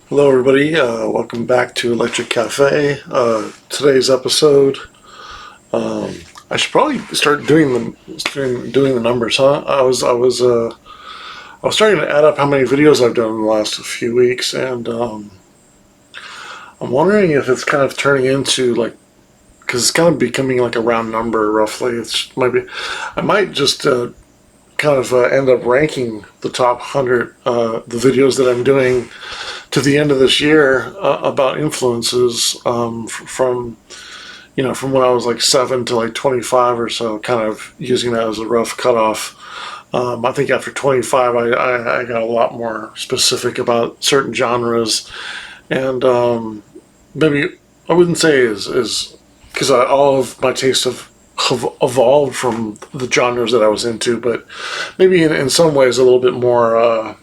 Hello, everybody. Welcome back to Electric Cafe. Today's episode, um, I should probably start doing the numbers, huh? I was starting to add up how many videos I've done in the last few weeks, and I'm wondering if it's kind of turning into like, because it's kind of becoming like a round number, roughly. I might just kind of end up ranking the top 100 the videos that I'm doing to the end of this year about influences from from when I was like 7 to like 25 or so, kind of using that as a rough cutoff. I think after 25, I got a lot more specific about certain genres, and maybe I wouldn't say is because all of my tastes have evolved from the genres that I was into, but maybe in some ways a little bit more. Uh,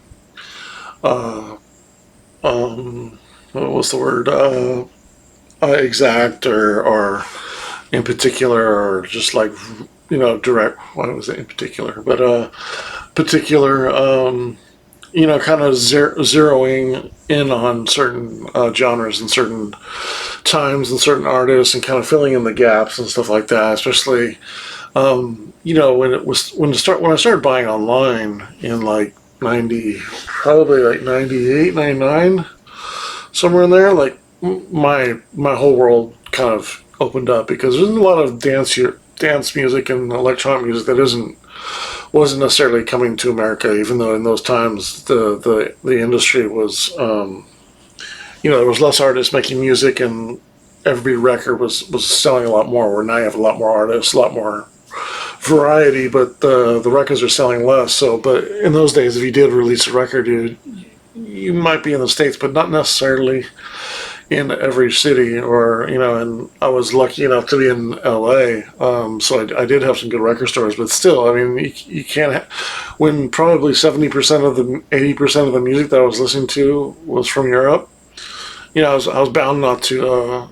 what's the word? Exact or in particular, or just like direct. What was it in particular? But particular. Kind of zeroing in on certain genres and certain times and certain artists, and kind of filling in the gaps and stuff like that. Especially, when I started buying online in like 90, probably like 98, 99, somewhere in there. Like my whole world kind of opened up because there's a lot of dance music and electronic music that isn't wasn't necessarily coming to America, even though in those times the industry was, there was less artists making music, and every record was selling a lot more. Where now you have a lot more artists, a lot more variety, but the records are selling less. So, but in those days, if you did release a record, you might be in the States, but not necessarily in every city, or and I was lucky enough to be in LA, so I did have some good record stores, but still, I mean, you can't when probably 70% of the 80% of the music that I was listening to was from Europe. I was bound not to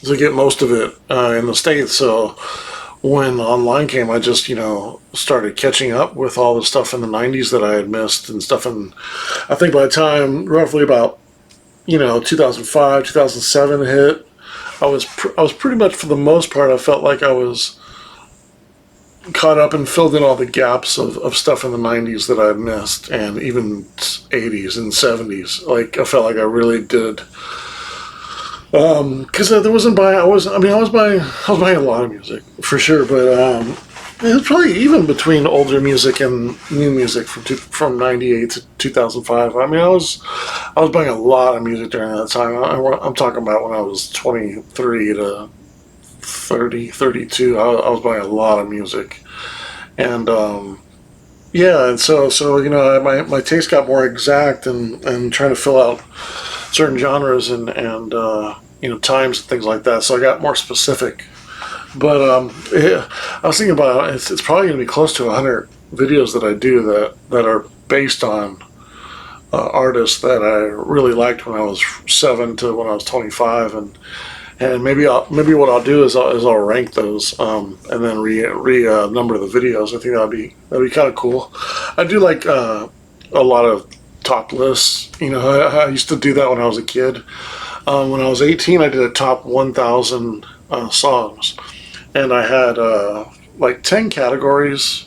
get most of it in the States. So when online came, I just started catching up with all the stuff in the 90s that I had missed and stuff. And I think by the time roughly about 2005, 2007 hit, I was pretty much, for the most part, I felt like I was caught up and filled in all the gaps of stuff in the 90s that I missed, and even 80s and 70s. Like, I felt like I really did. Because there wasn't buying. I was buying a lot of music for sure, but it was probably even between older music and new music from '98 to 2005. I was buying a lot of music during that time. I'm talking about when I was 23 to 30, 32. I was buying a lot of music, and yeah, and so my taste got more exact, and trying to fill out certain genres and times and things like that. So I got more specific. But yeah, I was thinking about it's probably going to be close to 100 videos that I do that are based on artists that I really liked when I was 7 to when I was 25, and maybe what I'll do is I'll rank those, and then re number the videos. I think that'd be kind of cool. I do like a lot of top lists. I used to do that when I was a kid. When I was 18, I did a top 1,000 songs, and I had like 10 categories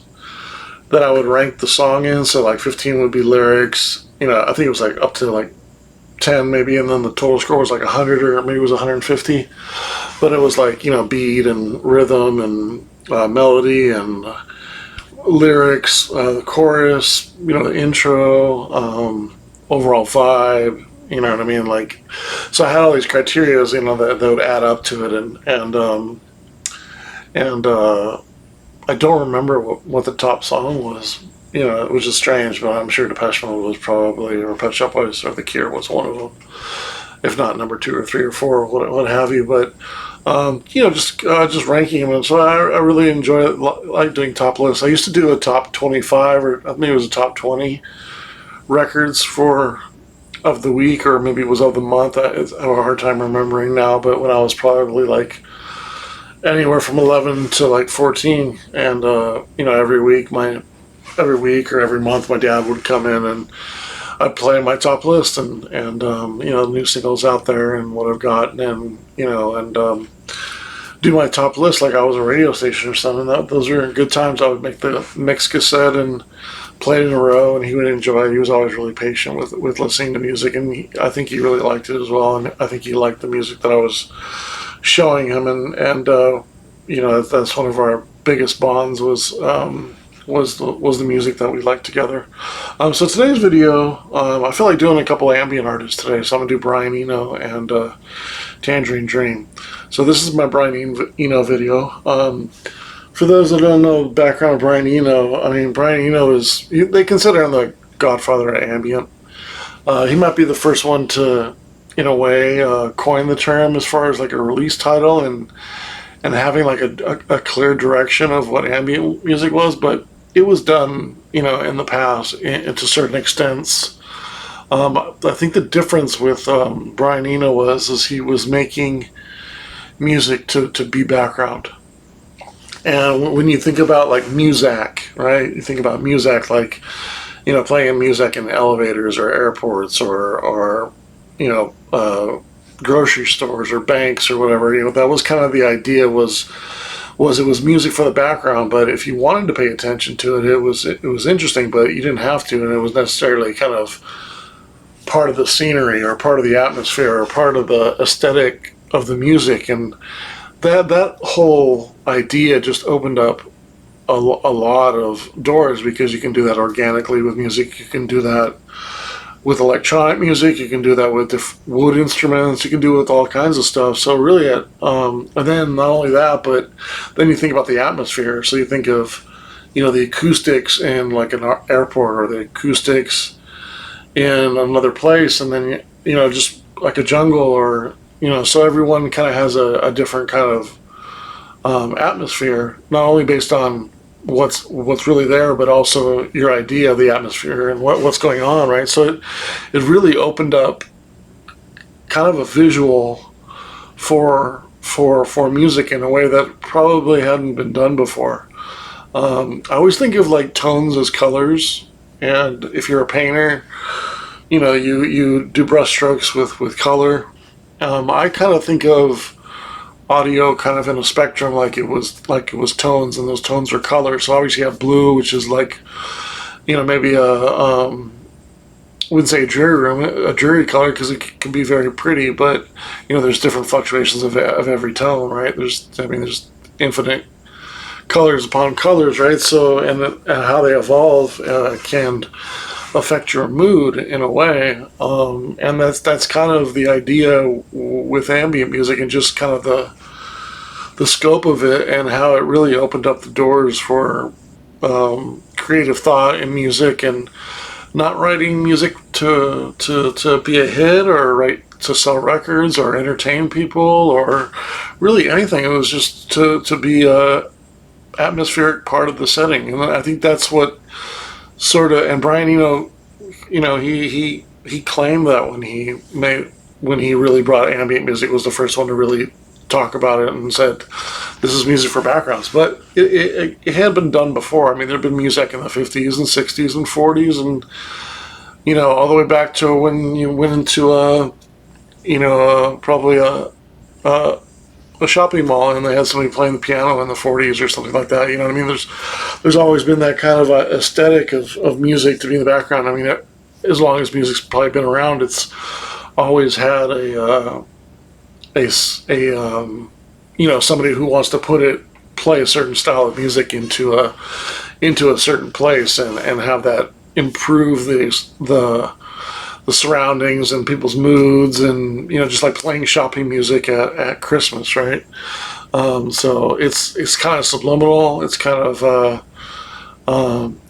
that I would rank the song in. So like 15 would be lyrics. I think it was like up to like 10 maybe, and then the total score was like 100, or maybe it was 150. But it was like beat and rhythm and melody and lyrics, the chorus, the intro, overall vibe. You know what I mean? Like, so I had all these criteria, that would add up to it, and I don't remember what the top song was. It was just strange, but I'm sure Depeche Mode was probably, or Pet Shop Boys, or The Cure was one of them, if not number 2 or 3 or 4, what have you. But just ranking them, and so I really enjoy it. Like doing top lists. I used to do a top 25, or maybe it was a top 20 records of the week, or maybe it was of the month. I have a hard time remembering now, but when I was probably like anywhere from 11 to like 14, and every week or every month, my dad would come in, and I play my top list and new singles out there and what I've got, and do my top list like I was a radio station or something. Those were good times. I would make the mix cassette and play it in a row, and he would enjoy it. He was always really patient with listening to music, and I think he really liked it as well. And I think he liked the music that I was showing him, and that's one of our biggest bonds was the music that we liked together. So today's video, I feel like doing a couple of ambient artists today. So I'm gonna do Brian Eno and Tangerine Dream. So this is my Brian Eno video. For those that don't know the background of Brian Eno, I mean, Brian Eno they consider him the godfather of ambient. He might be the first one to, in a way, coin the term as far as like a release title and having like a clear direction of what ambient music was, but it was done, in the past to certain extents. I think the difference with Brian Eno is he was making music to be background. And when you think about like Muzak, right? You think about Muzak like, playing music in elevators or airports or grocery stores or banks or whatever. That was kind of the idea. Was it was music for the background, but if you wanted to pay attention to it, it was interesting, but you didn't have to, and it was necessarily kind of part of the scenery or part of the atmosphere or part of the aesthetic of the music. And that whole idea just opened up a lot of doors, because you can do that organically with music. You can do that with electronic music. You can do that with wood instruments. You can do it with all kinds of stuff. So really, and then not only that, but then you think about the atmosphere. So you think of, the acoustics in like an airport, or the acoustics in another place, and then just like a jungle, or so everyone kind of has a different kind of atmosphere, not only based on what's really there, but also your idea of the atmosphere and what's going on, right? So it really opened up kind of a visual for music in a way that probably hadn't been done before. I always think of like tones as colors, and if you're a painter, you do brush strokes with color. I kind of think of audio kind of in a spectrum, like it was tones, and those tones are colors. So obviously you have blue, which is like, maybe wouldn't say a jury color, because it can be very pretty, but there's different fluctuations of every tone, right? There's infinite colors upon colors, right? So and how they evolve can affect your mood in a way, and that's kind of the idea with ambient music, and just kind of the scope of it, and how it really opened up the doors for creative thought in music, and not writing music to be a hit, or write to sell records, or entertain people, or really anything. It was just to be a atmospheric part of the setting, and I think that's what sort of. And Brian Eno, he claimed that when he really brought ambient music, was the first one to really talk about it and said, this is music for backgrounds. But it had been done before. I mean, there had been music in the 50s and 60s and 40s, and all the way back to when you went into probably a shopping mall, and they had somebody playing the piano in the 40s or something like that. You know what I mean? There's always been that kind of aesthetic of music to be in the background. I mean, as long as music's probably been around, it's always had somebody who wants to play a certain style of music into a certain place, and have that improve the surroundings and people's moods, and just like playing shopping music at Christmas, right? So it's kind of subliminal. It's kind of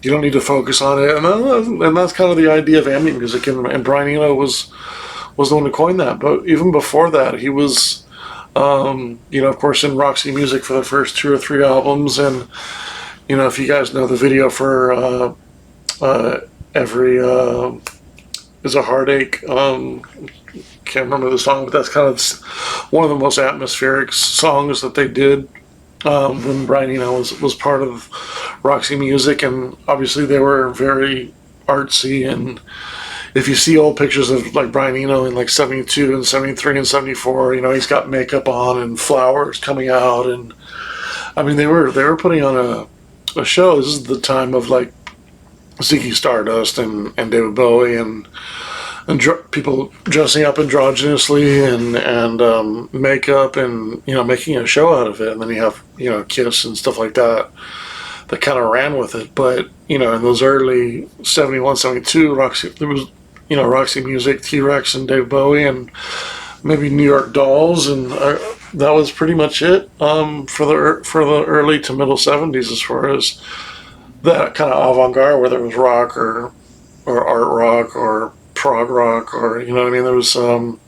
you don't need to focus on it, and that's kind of the idea of ambient music. And Brian Eno was the one to coin that. But even before that, he was of course in Roxy Music for the first 2 or 3 albums, and if you guys know the video for Every Is a Heartache, can't remember the song, but that's kind of one of the most atmospheric songs that they did when Brian Eno was part of Roxy Music. And obviously they were very artsy and if you see old pictures of like Brian Eno in like 72 and 73 and 74, he's got makeup on and flowers coming out. And I mean, they were putting on a show. This is the time of like Ziggy Stardust and David Bowie and people dressing up androgynously and makeup and making a show out of it. And then you have Kiss and stuff like that kind of ran with it. But in those early 71, 72, Roxy, there was Roxy Music, T-Rex, and Dave Bowie, and maybe New York Dolls, and that was pretty much it for the early to middle 70s as far as that kind of avant-garde, whether it was rock or art rock or prog rock, or what I mean. There was that,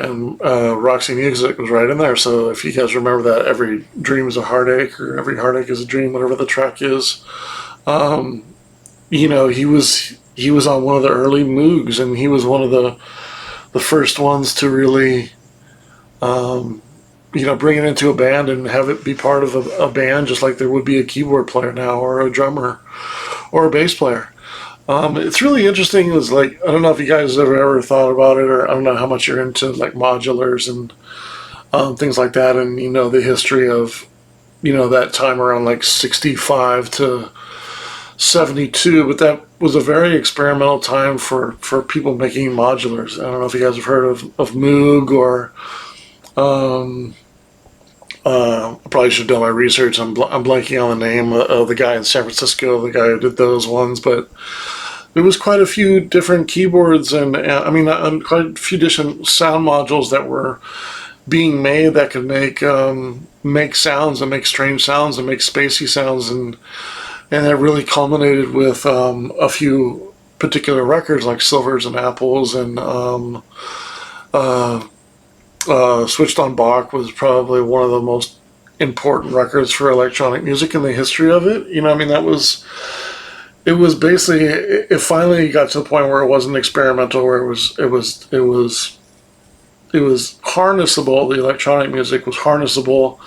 and Roxy Music was right in there. So if you guys remember that, Every Dream is a Heartache, or Every Heartache is a Dream, whatever the track is, he was on one of the early Moogs, and he was one of the first ones to really bring it into a band and have it be part of a band, just like there would be a keyboard player now, or a drummer, or a bass player. It's really interesting. Is like, I don't know if you guys have ever thought about it, or I don't know how much you're into like modulars and things like that, and the history of that time around like 65 to 72, but that was a very experimental time for people making modulars. I don't know if you guys have heard of Moog, or I probably should have done my research. I'm blanking on the name of the guy in San Francisco, the guy who did those ones, but there was quite a few different keyboards and quite a few different sound modules that were being made that could make sounds and make strange sounds and make spacey sounds, and it really culminated with a few particular records like Silvers and Apples, and Switched on Bach was probably one of the most important records for electronic music in the history of it. It was basically, it finally got to the point where it wasn't experimental, where it was harnessable. The electronic music was harnessable,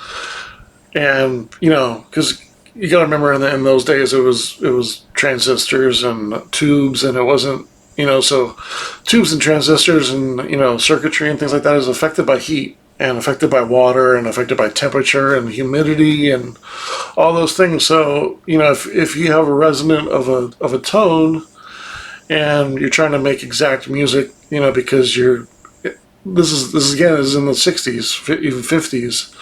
and because you got to remember in those days it was transistors and tubes, and it wasn't so tubes and transistors and circuitry and things like that is affected by heat and affected by water and affected by temperature and humidity and all those things. So if you have a resonant of a tone and you're trying to make exact music, because this is in the 60s, even 50s.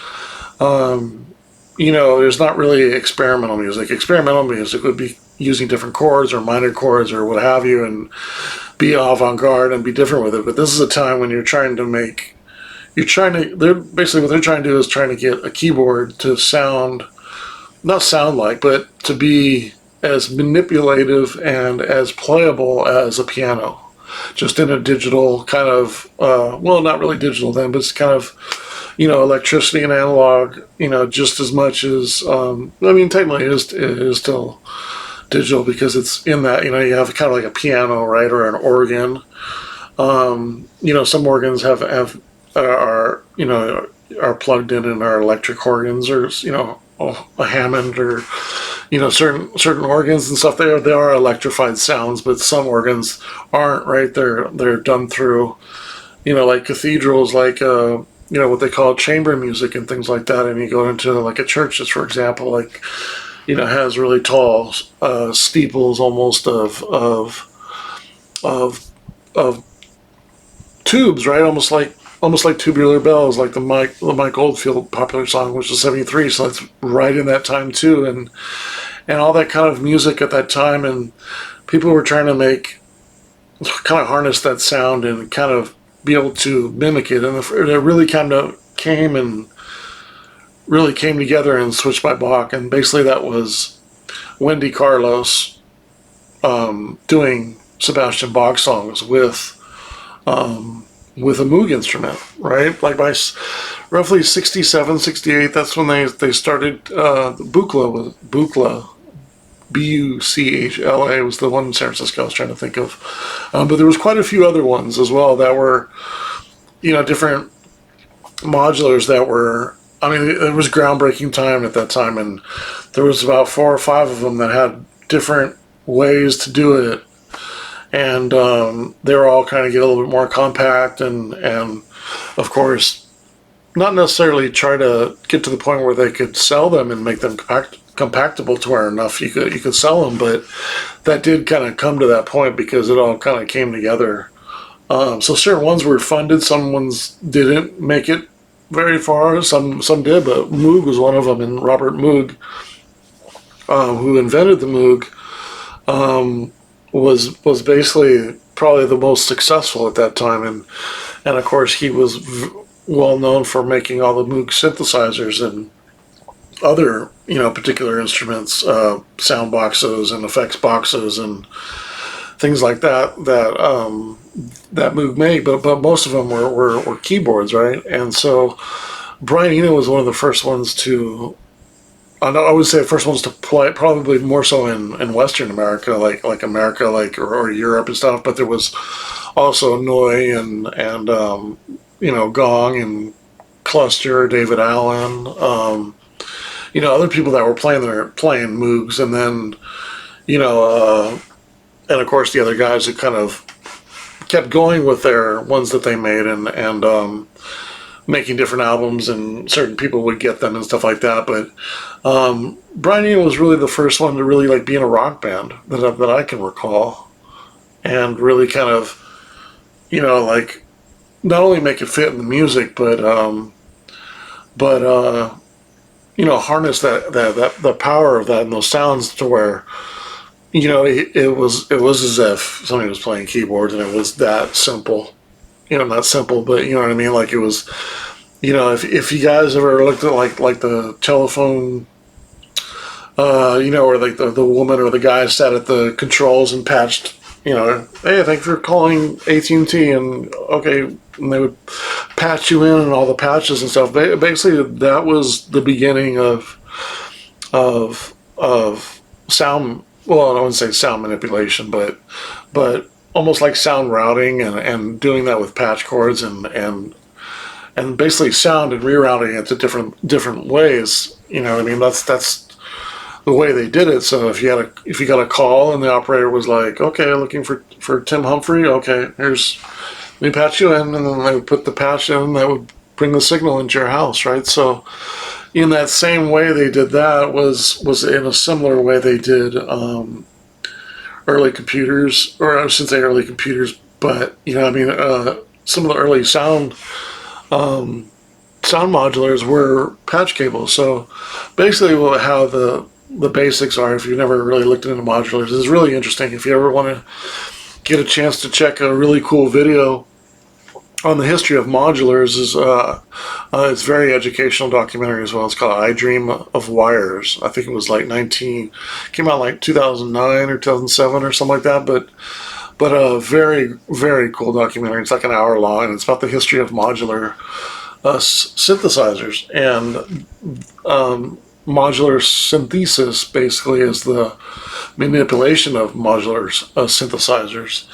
There's not really experimental music. Experimental music would be using different chords or minor chords or what have you, and be avant-garde and be different with it. But this is a time when they're basically what they're trying to do is trying to get a keyboard to not sound like, but to be as manipulative and as playable as a piano, just in a digital kind of, not really digital then, but it's kind of, electricity and analog, just as much as, technically it is still digital because it's in that, you have kind of like a piano, right, or an organ. Some organs are plugged in and are electric organs, or, a Hammond, or, certain organs and stuff. They are electrified sounds, but some organs aren't, right? They're done through, like cathedrals, like, what they call chamber music and things like that. And you go into like a church, just for example, like, has really tall steeples almost of tubes, right? Almost like tubular bells, like the Mike Oldfield popular song, which is 73. So that's right in that time too, and all that kind of music at that time, and people were trying to kind of harness that sound and kind of be able to mimic it, and it really kind of came together in Switched by Bach, and basically that was Wendy Carlos doing Sebastian Bach songs with a Moog instrument, right? Like by roughly 67, 68, that's when they started Buchla, Buchla was the one in San Francisco I was trying to think of. But there was quite a few other ones as well that were, different modulars that were, it was groundbreaking time at that time, and there was about 4 or 5 of them that had different ways to do it. and they were all kind of get a little bit more compact, and of course, not necessarily try to get to the point where they could sell them and make them compactable to where enough you could sell them, but that did kind of come to that point because it all kind of came together. So certain ones were funded, some ones didn't make it very far, some did, but Moog was one of them, and Robert Moog, who invented the Moog, was basically probably the most successful at that time, and of course he was well known for making all the Moog synthesizers and other particular instruments, sound boxes and effects boxes and things like that Moog made, but most of them were keyboards, right? And so Brian Eno was one of the first ones to, I would say the first ones to play, probably more so in Western America, like America, or Europe and stuff. But there was also Noy and Gong and Cluster, David Allen, other people that were playing Moogs, and then and of course the other guys who kind of kept going with their ones that they made, and making different albums, and certain people would get them and stuff like that. But Brian Eno was really the first one to really be in a rock band that I can recall, and really kind of not only make it fit in the music, but harness the power of that and those sounds to where it was as if somebody was playing keyboards, and it was that simple. Not simple, but you know what I mean. Like it was, if you guys ever looked at like the telephone, where the woman or the guy sat at the controls and patched, hey, thanks for calling AT&T, and okay, and they would patch you in and all the patches and stuff. Basically, that was the beginning of sound. Well, I wouldn't say sound manipulation, but almost like sound routing, and doing that with patch cords, and basically sound and rerouting it to different ways. I mean, that's the way they did it. So if you got a call and the operator was like, okay, looking for Tim Humphrey, okay, let me patch you in, and then they would put the patch in, and that would bring the signal into your house, right? So in that same way they did that was in a similar way they did early computers, or I shouldn't say early computers, but some of the early sound modulars were patch cables. So basically how the basics are, if you've never really looked into modulars, is really interesting. If you ever want to get a chance to check a really cool video on the history of modulars, it's very educational documentary as well. It's called I Dream of Wires. I think it was came out like 2009 or 2007 or something like that, but a very, very cool documentary. It's like an hour long, and it's about the history of modular synthesizers. And modular synthesis basically is the manipulation of modular synthesizers.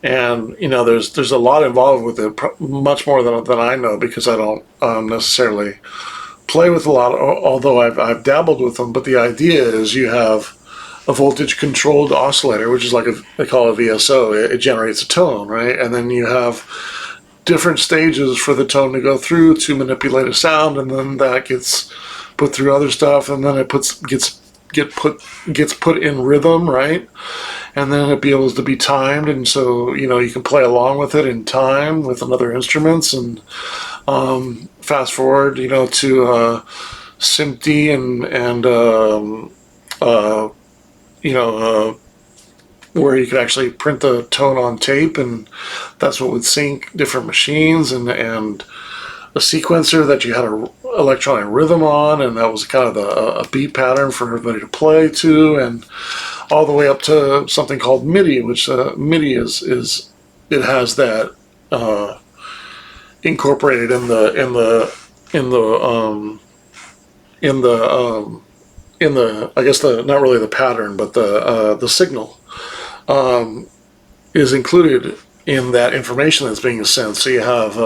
And there's a lot involved with it, much more than I know, because I don't necessarily play with a lot, although I've dabbled with them. But the idea is you have a voltage controlled oscillator, which is they call it VSO. It generates a tone, right? And then you have different stages for the tone to go through to manipulate a sound, and then that gets put through other stuff, and then it gets put in rhythm, right? And then it be able to be timed, and so you can play along with it in time with other instruments. And fast forward to SMPTE and where you could actually print the tone on tape, and that's what would sync different machines, and a sequencer that you had an electronic rhythm on, and that was kind of a beat pattern for everybody to play to, and all the way up to something called MIDI, which MIDI is it has that incorporated in the I guess not really the pattern, but the signal is included in that information that's being sent. So you have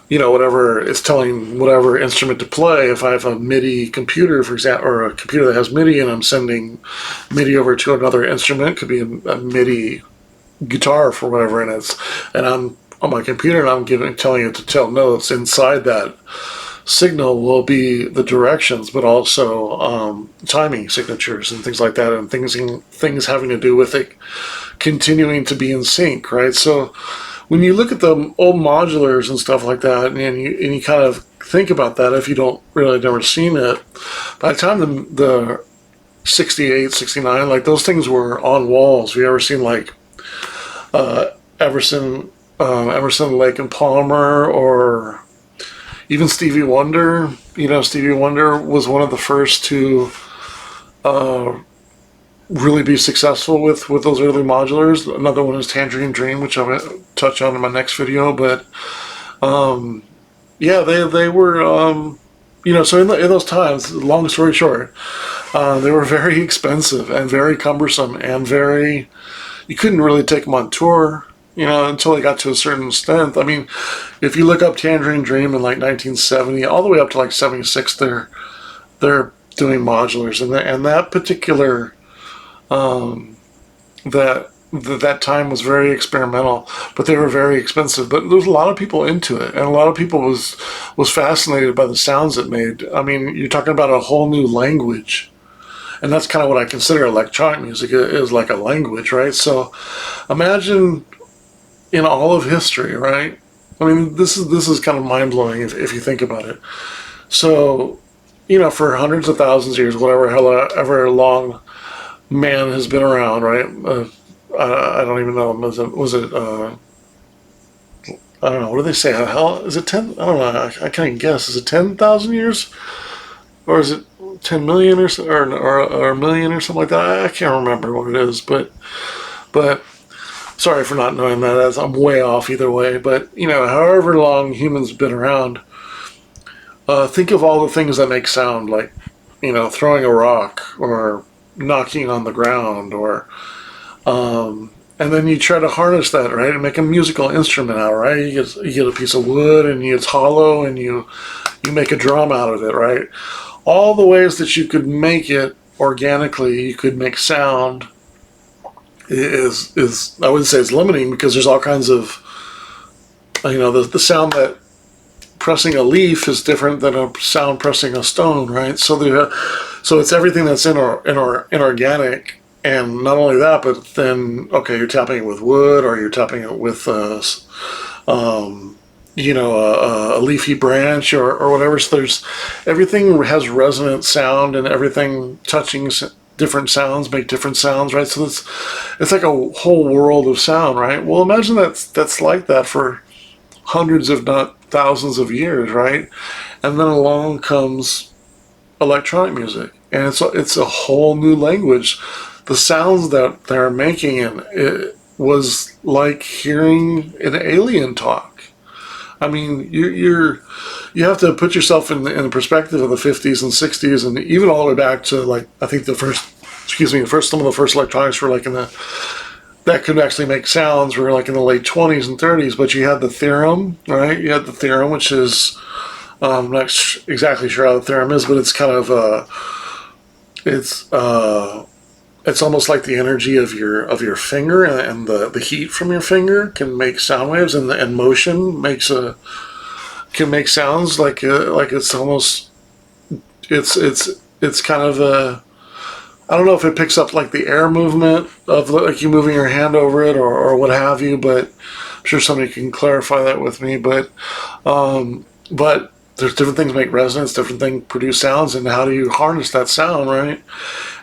whatever it's telling whatever instrument to play. If I have a MIDI computer, for example, or a computer that has MIDI, and I'm sending MIDI over to another instrument, could be a MIDI guitar for whatever, and I'm on my computer and I'm telling it to tell notes. Inside that signal will be the directions, but also timing signatures and things like that, and things having to do with it continuing to be in sync, right? So when you look at the old modulars and stuff like that, and you kind of think about that, if you don't really never seen it, by the time the 68, 69, like those things were on walls. Have you ever seen like Everson, Emerson, Lake and Palmer, or even Stevie Wonder? You know, Stevie Wonder was one of the first to really be successful with those early modulars. Another one is Tangerine Dream, which I'm going to touch on in my next video. But yeah, they were, so in those times, long story short, they were very expensive and very cumbersome and you couldn't really take them on tour, until they got to a certain extent. I mean, if you look up Tangerine Dream in like 1970, all the way up to like 76, they're doing modulars, and that particular that time was very experimental, but they were very expensive. But there was a lot of people into it, and a lot of people was fascinated by the sounds it made. I mean, you're talking about a whole new language, and that's kind of what I consider electronic music is like a language, right? So imagine in all of history, right? I mean, this is kind of mind blowing if you think about it. So, for hundreds of thousands of years, however long man has been around, right? I don't even know. Was it I don't know. What do they say? How is it 10? I don't know. I can't guess. Is it 10,000 years, or is it 10 million or a million or something like that? I can't remember what it is, but sorry for not knowing that, as I'm way off either way. But however long humans have been around, think of all the things that make sound, like throwing a rock or knocking on the ground, or and then you try to harness that, right, and make a musical instrument out, right? You get a piece of wood and it's hollow, and you make a drum out of it, right? All the ways that you could make it organically, you could make sound is I wouldn't say it's limiting, because there's all kinds of the sound that pressing a leaf is different than a sound pressing a stone, right? So it's everything that's inorganic. And not only that, but then, okay, you're tapping it with wood, or you're tapping it with, a leafy branch, or whatever. So everything has resonant sound, and everything touching different sounds make different sounds, right? So it's like a whole world of sound, right? Well, imagine that's like that for hundreds, if not thousands of years, right? And then along comes electronic music, and it's a whole new language. The sounds that they're making, it was like hearing an alien talk. I mean, you have to put yourself in the perspective of the 50s and 60s, and even all the way back to, like, I think some of the first electronics were like that could actually make sounds were like in the late 20s and 30s. But you had the theorem, right? You had the theorem, which is I'm not exactly sure how the theorem is, but it's kind of it's almost like the energy of your finger, and the heat from your finger can make sound waves, and motion can make sounds like it's almost it's kind of a, I don't know if it picks up like the air movement of like you moving your hand over it, or what have you, but I'm sure somebody can clarify that with me. But there's different things make resonance, different things produce sounds, and how do you harness that sound, right?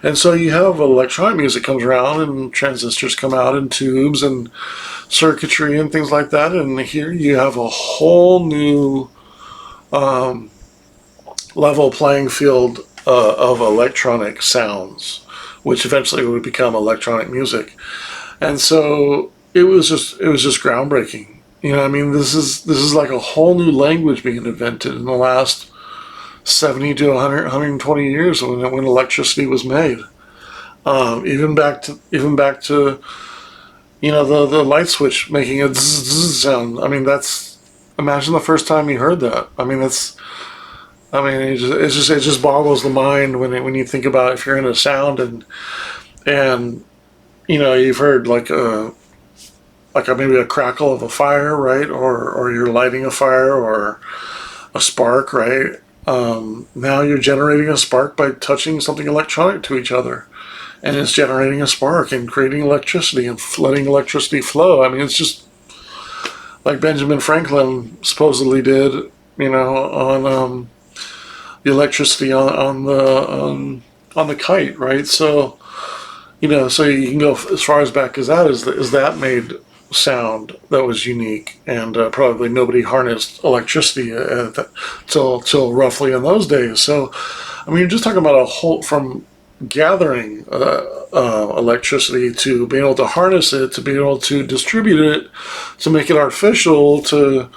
And so you have electronic music comes around, and transistors come out, and tubes and circuitry and things like that, and here you have a whole new level playing field of electronic sounds, which eventually would become electronic music. And so it was just groundbreaking. I mean, this is like a whole new language being invented in the last 70 to 100, 120 years when electricity was made. Even back to the light switch making a zzz sound. I mean, imagine the first time you heard that. I mean, it just boggles the mind when you think about if you're in a sound, and you've heard like like maybe a crackle of a fire, right? Or you're lighting a fire or a spark, right? Now you're generating a spark by touching something electronic to each other. And it's generating a spark and creating electricity and letting electricity flow. I mean, it's just like Benjamin Franklin supposedly did, on the electricity on the kite, right? So, so you can go as far as back as that is that made sound that was unique, and probably nobody harnessed electricity till roughly in those days. So, I mean, you're just talking about a whole from gathering electricity to being able to harness it, to being able to distribute it, to make it artificial, to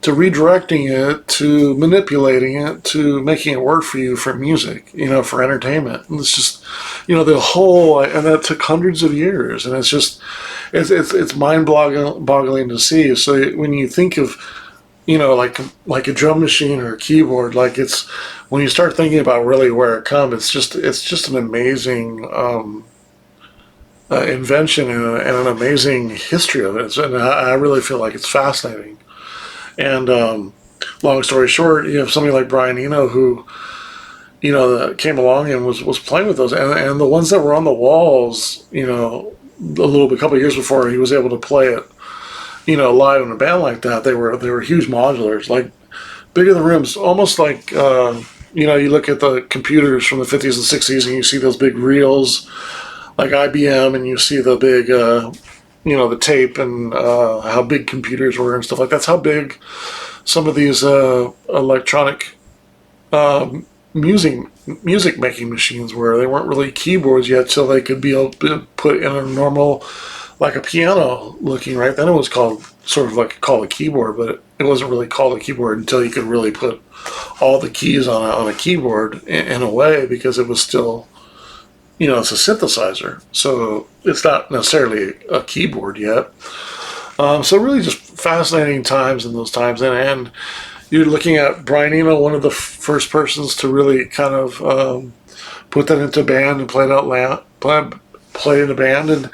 redirecting it, to manipulating it, to making it work for you for music, for entertainment. And it's just, the whole, and that took hundreds of years, and it's just, it's mind-boggling to see. So when you think of, like a drum machine or a keyboard, like it's, when you start thinking about really where it comes, it's just an amazing invention and an amazing history of it. And I really feel like it's fascinating. And long story short, you have somebody like Brian Eno who, that came along and was playing with those, and the ones that were on the walls, a couple of years before he was able to play it, live in a band like that, they were huge modulars, like bigger than rooms, almost like you look at the computers from the 50s and 60s and you see those big reels like IBM, and you see the big the tape and how big computers were and stuff like that. That's how big some of these electronic music making machines were. They weren't really keyboards yet, till they could be put in a normal, like a piano looking, right? Then it was called a keyboard, but it wasn't really called a keyboard until you could really put all the keys on a keyboard in a way, because it was still, it's a synthesizer. So it's not necessarily a keyboard yet. So really just fascinating times in those times. And you're looking at Brian Eno, one of the first persons to really kind of put that into a band and play it out loud, play in a band. And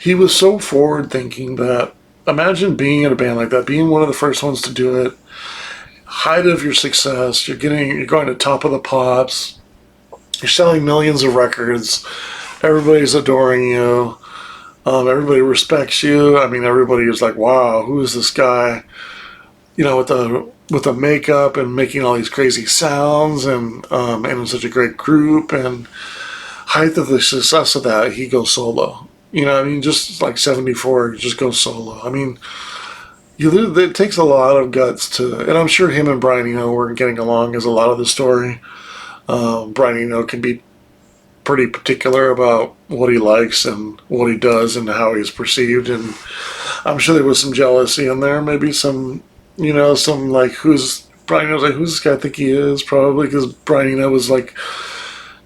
he was so forward thinking that, imagine being in a band like that, being one of the first ones to do it, height of your success, you're going to Top of the Pops, you're selling millions of records, everybody's adoring you, everybody respects you. I mean, everybody is like, wow, who is this guy, with the makeup and making all these crazy sounds, and in such a great group. And height of the success of that, he goes solo. Just like 74, just go solo. I mean, it takes a lot of guts and I'm sure him and Brian Eno were getting along, as a lot of the story. Brian Eno can be pretty particular about what he likes and what he does and how he's perceived, and I'm sure there was some jealousy in there, maybe some, some like, Brian Eno's like, who's this guy I think he is, probably, because Brian Eno was like,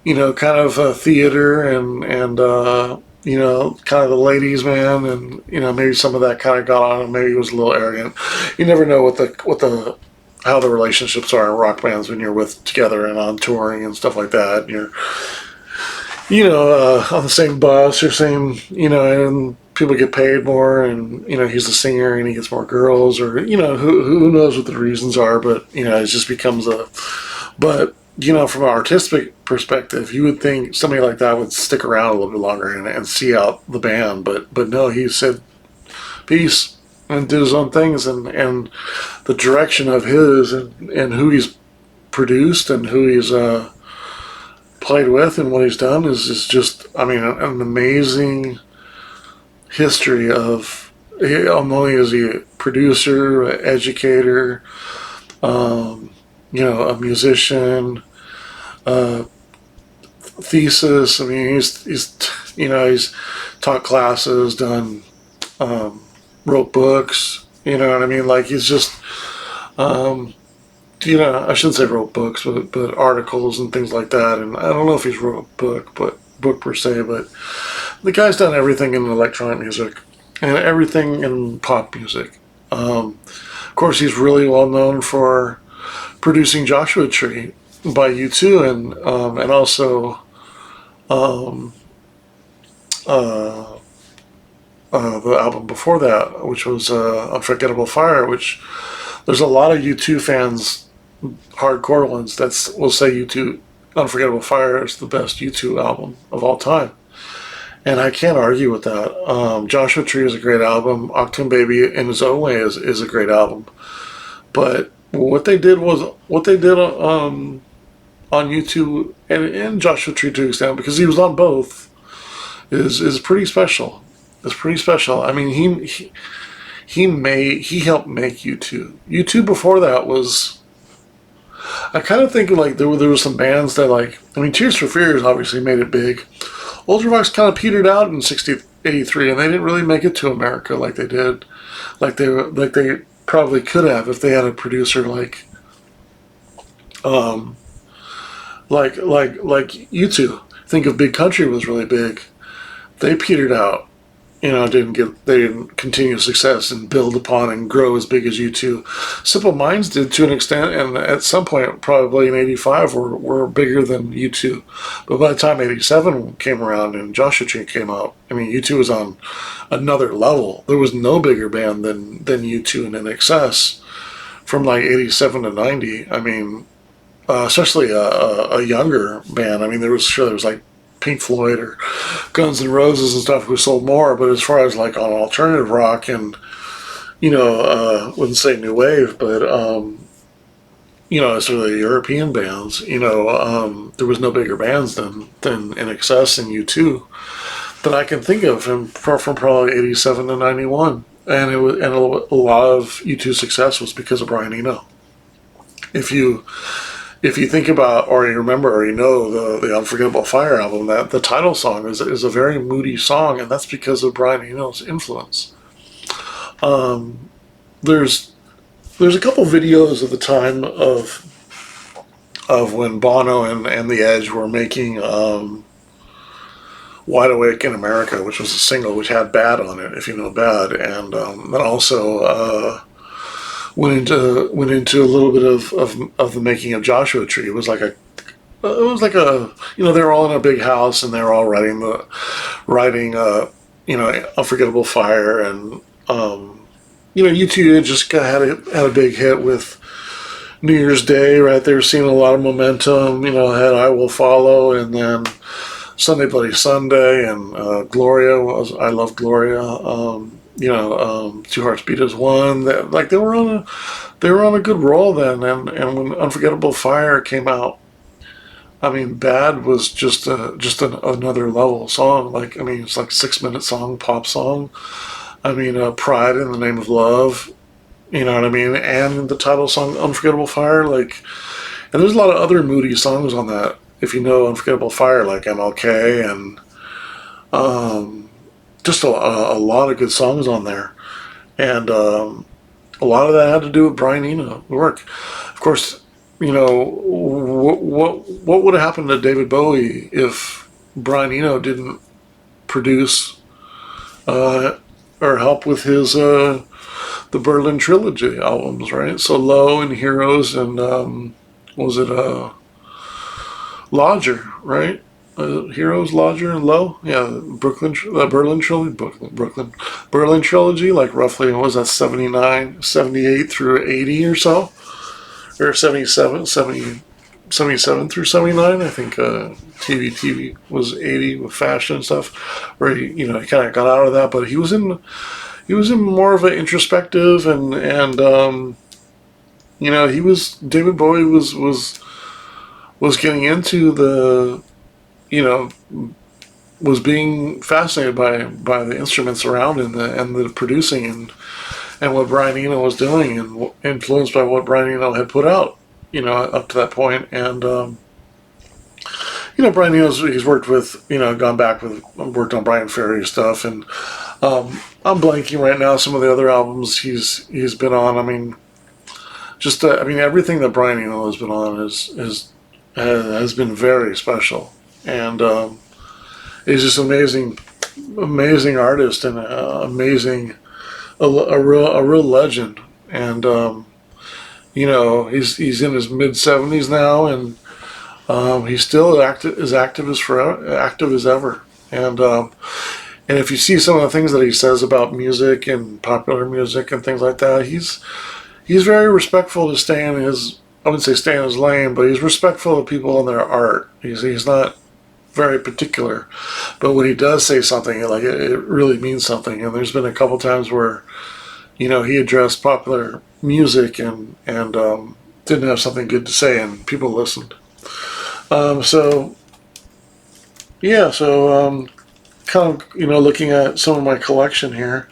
kind of a theater and kind of the ladies' man, and maybe some of that kind of got on him. Maybe he was a little arrogant. You never know how the relationships are in rock bands when you're together and on touring and stuff like that. And you're, on the same bus or same, and people get paid more, and he's the singer and he gets more girls, or who knows what the reasons are, but it just becomes but. From an artistic perspective, you would think somebody like that would stick around a little bit longer and see out the band, but no, he said peace and did his own things, and the direction of his and who he's produced and who he's played with and what he's done is just, I mean, an amazing history of, not only is he a producer, an educator, a musician, thesis. I mean, he's taught classes, done, wrote books. You know what I mean? Like, he's just, I shouldn't say wrote books, but articles and things like that. And I don't know if he's wrote a book per se, but the guy's done everything in electronic music and everything in pop music. Of course, he's really well known for producing Joshua Tree by U2, and also the album before that, which was Unforgettable Fire, which there's a lot of U2 fans, hardcore ones, that will say U2 Unforgettable Fire is the best U2 album of all time. And I can't argue with that. Joshua Tree is a great album. Octoon Baby in his own way is a great album. But what they did on YouTube and Joshua Tree to an extent, because he was on both, is pretty special. It's pretty special. I mean, he helped make U2. U2 before that was. I kind of think like there were some bands that like. I mean, Tears for Fears obviously made it big. Ultravox kind of petered out in '83, and they didn't really make it to America like they did, like they probably could have if they had a producer like U2. Think of Big Country was really big. They petered out. They didn't continue success and build upon and grow as big as U2. Simple Minds did to an extent, and at some point, probably in '85, were bigger than U2. But by the time '87 came around and Joshua Tree came out, I mean, U2 was on another level. There was no bigger band than U2 and INXS from like '87 to '90. I mean, especially a younger band. I mean, there was like Pink Floyd or Guns N' Roses and stuff who sold more, but as far as like on alternative rock and wouldn't say new wave, but sort of the European bands, there was no bigger bands than INXS and U2 that I can think of from probably '87 to '91, and a lot of U2 success was because of Brian Eno. If you think about, or you remember, or the Unforgettable Fire album, that the title song is a very moody song, and that's because of Brian Eno's influence. There's a couple videos of the time of when Bono and The Edge were making Wide Awake in America, which was a single which had Bad on it, if you know Bad, and then also went into a little bit of the making of Joshua Tree. It was like a they were all in a big house and they were all writing Unforgettable Fire, and U2 had just had a big hit with New Year's Day, right? They were seeing a lot of momentum, had I Will Follow, and then Sunday Bloody Sunday, and Gloria I Love Gloria. Two Hearts Beat as One. They were on a good roll then, and when Unforgettable Fire came out, I mean, Bad was just another level song. It's like 6-minute song, pop song. I mean, Pride in the Name of Love. You know what I mean? And the title song, Unforgettable Fire. And there's a lot of other moody songs on that. If you know Unforgettable Fire, like MLK and just a lot of good songs on there, and a lot of that had to do with Brian Eno work. Of course, what would have happened to David Bowie if Brian Eno didn't produce or help with his the Berlin Trilogy albums, right? So Low and Heroes and was it Lodger, right? Heroes, Lodger, and Low, yeah, Berlin Trilogy, like roughly, what was that, 78 through 80 or so, or 77 through 79, I think. TV was 80 with fashion and stuff, where he kind of got out of that, but he was in more of an introspective and David Bowie was getting into the, was being fascinated by the instruments around and the producing and what Brian Eno was doing, and influenced by what Brian Eno had put out, up to that point. And Brian Eno's, he's worked with, worked on Brian Ferry stuff, and I'm blanking right now some of the other albums he's been on. I mean, everything that Brian Eno has been on has been very special. And he's just amazing artist and a real legend. And he's in his mid 70s now, and he's still active as ever. And And if you see some of the things that he says about music and popular music and things like that, he's very respectful to stay in his, I wouldn't say stay in his lane, but he's respectful of people and their art. He's not very particular, but when he does say something, like it really means something. And there's been a couple times where, he addressed popular music and didn't have something good to say, and people listened. So yeah, so kind of looking at some of my collection here.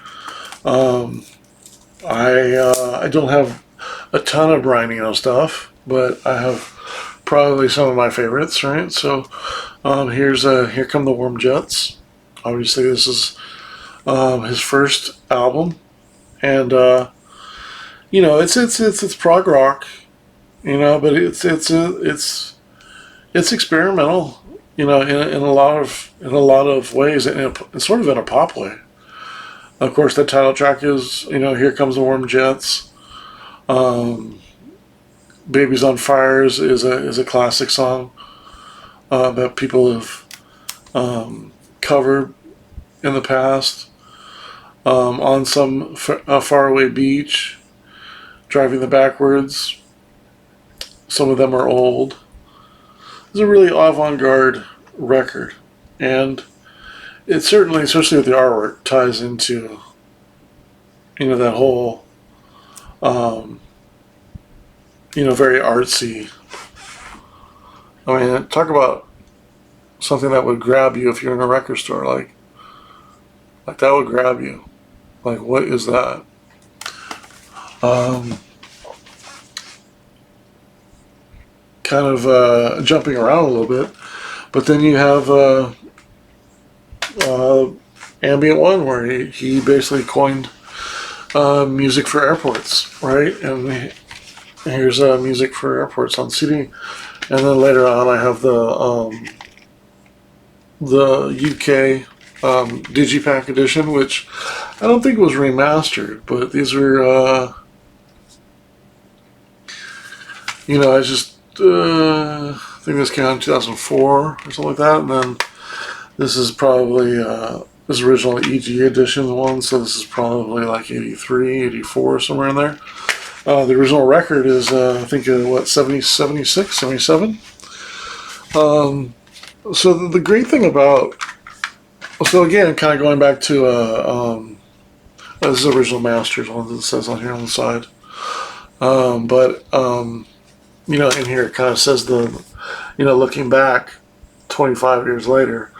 I don't have a ton of Brian Eno stuff, but I have probably some of my favorites, right? So Here Come the Warm Jets. Obviously, this is his first album, and it's prog rock, but it's experimental, in a lot of ways, and sort of in a pop way. Of course, the title track is Here Comes the Warm Jets. Babies on Fires is a classic song that people have covered in the past. On Some Faraway Beach, Driving the Backwards. Some of them are old. It's a really avant-garde record, and it certainly, especially with the artwork, ties into that whole very artsy. I mean, talk about something that would grab you if you're in a record store, like that would grab you. Like, what is that? Kind of jumping around a little bit, but then you have Ambient One, where he basically coined music for airports, right? And here's music for airports on CD, and then later on I have the UK Digipack edition, which I don't think was remastered, but these were I just I think this came out in 2004 or something like that, and then this is probably this original EG edition one, so this is probably like 83, 84, somewhere in there. The original record is I think 76, 77. So the great thing about, so again, kind of going back to this is original masters one that it says on here on the side, but in here it kind of says looking back 25 years later,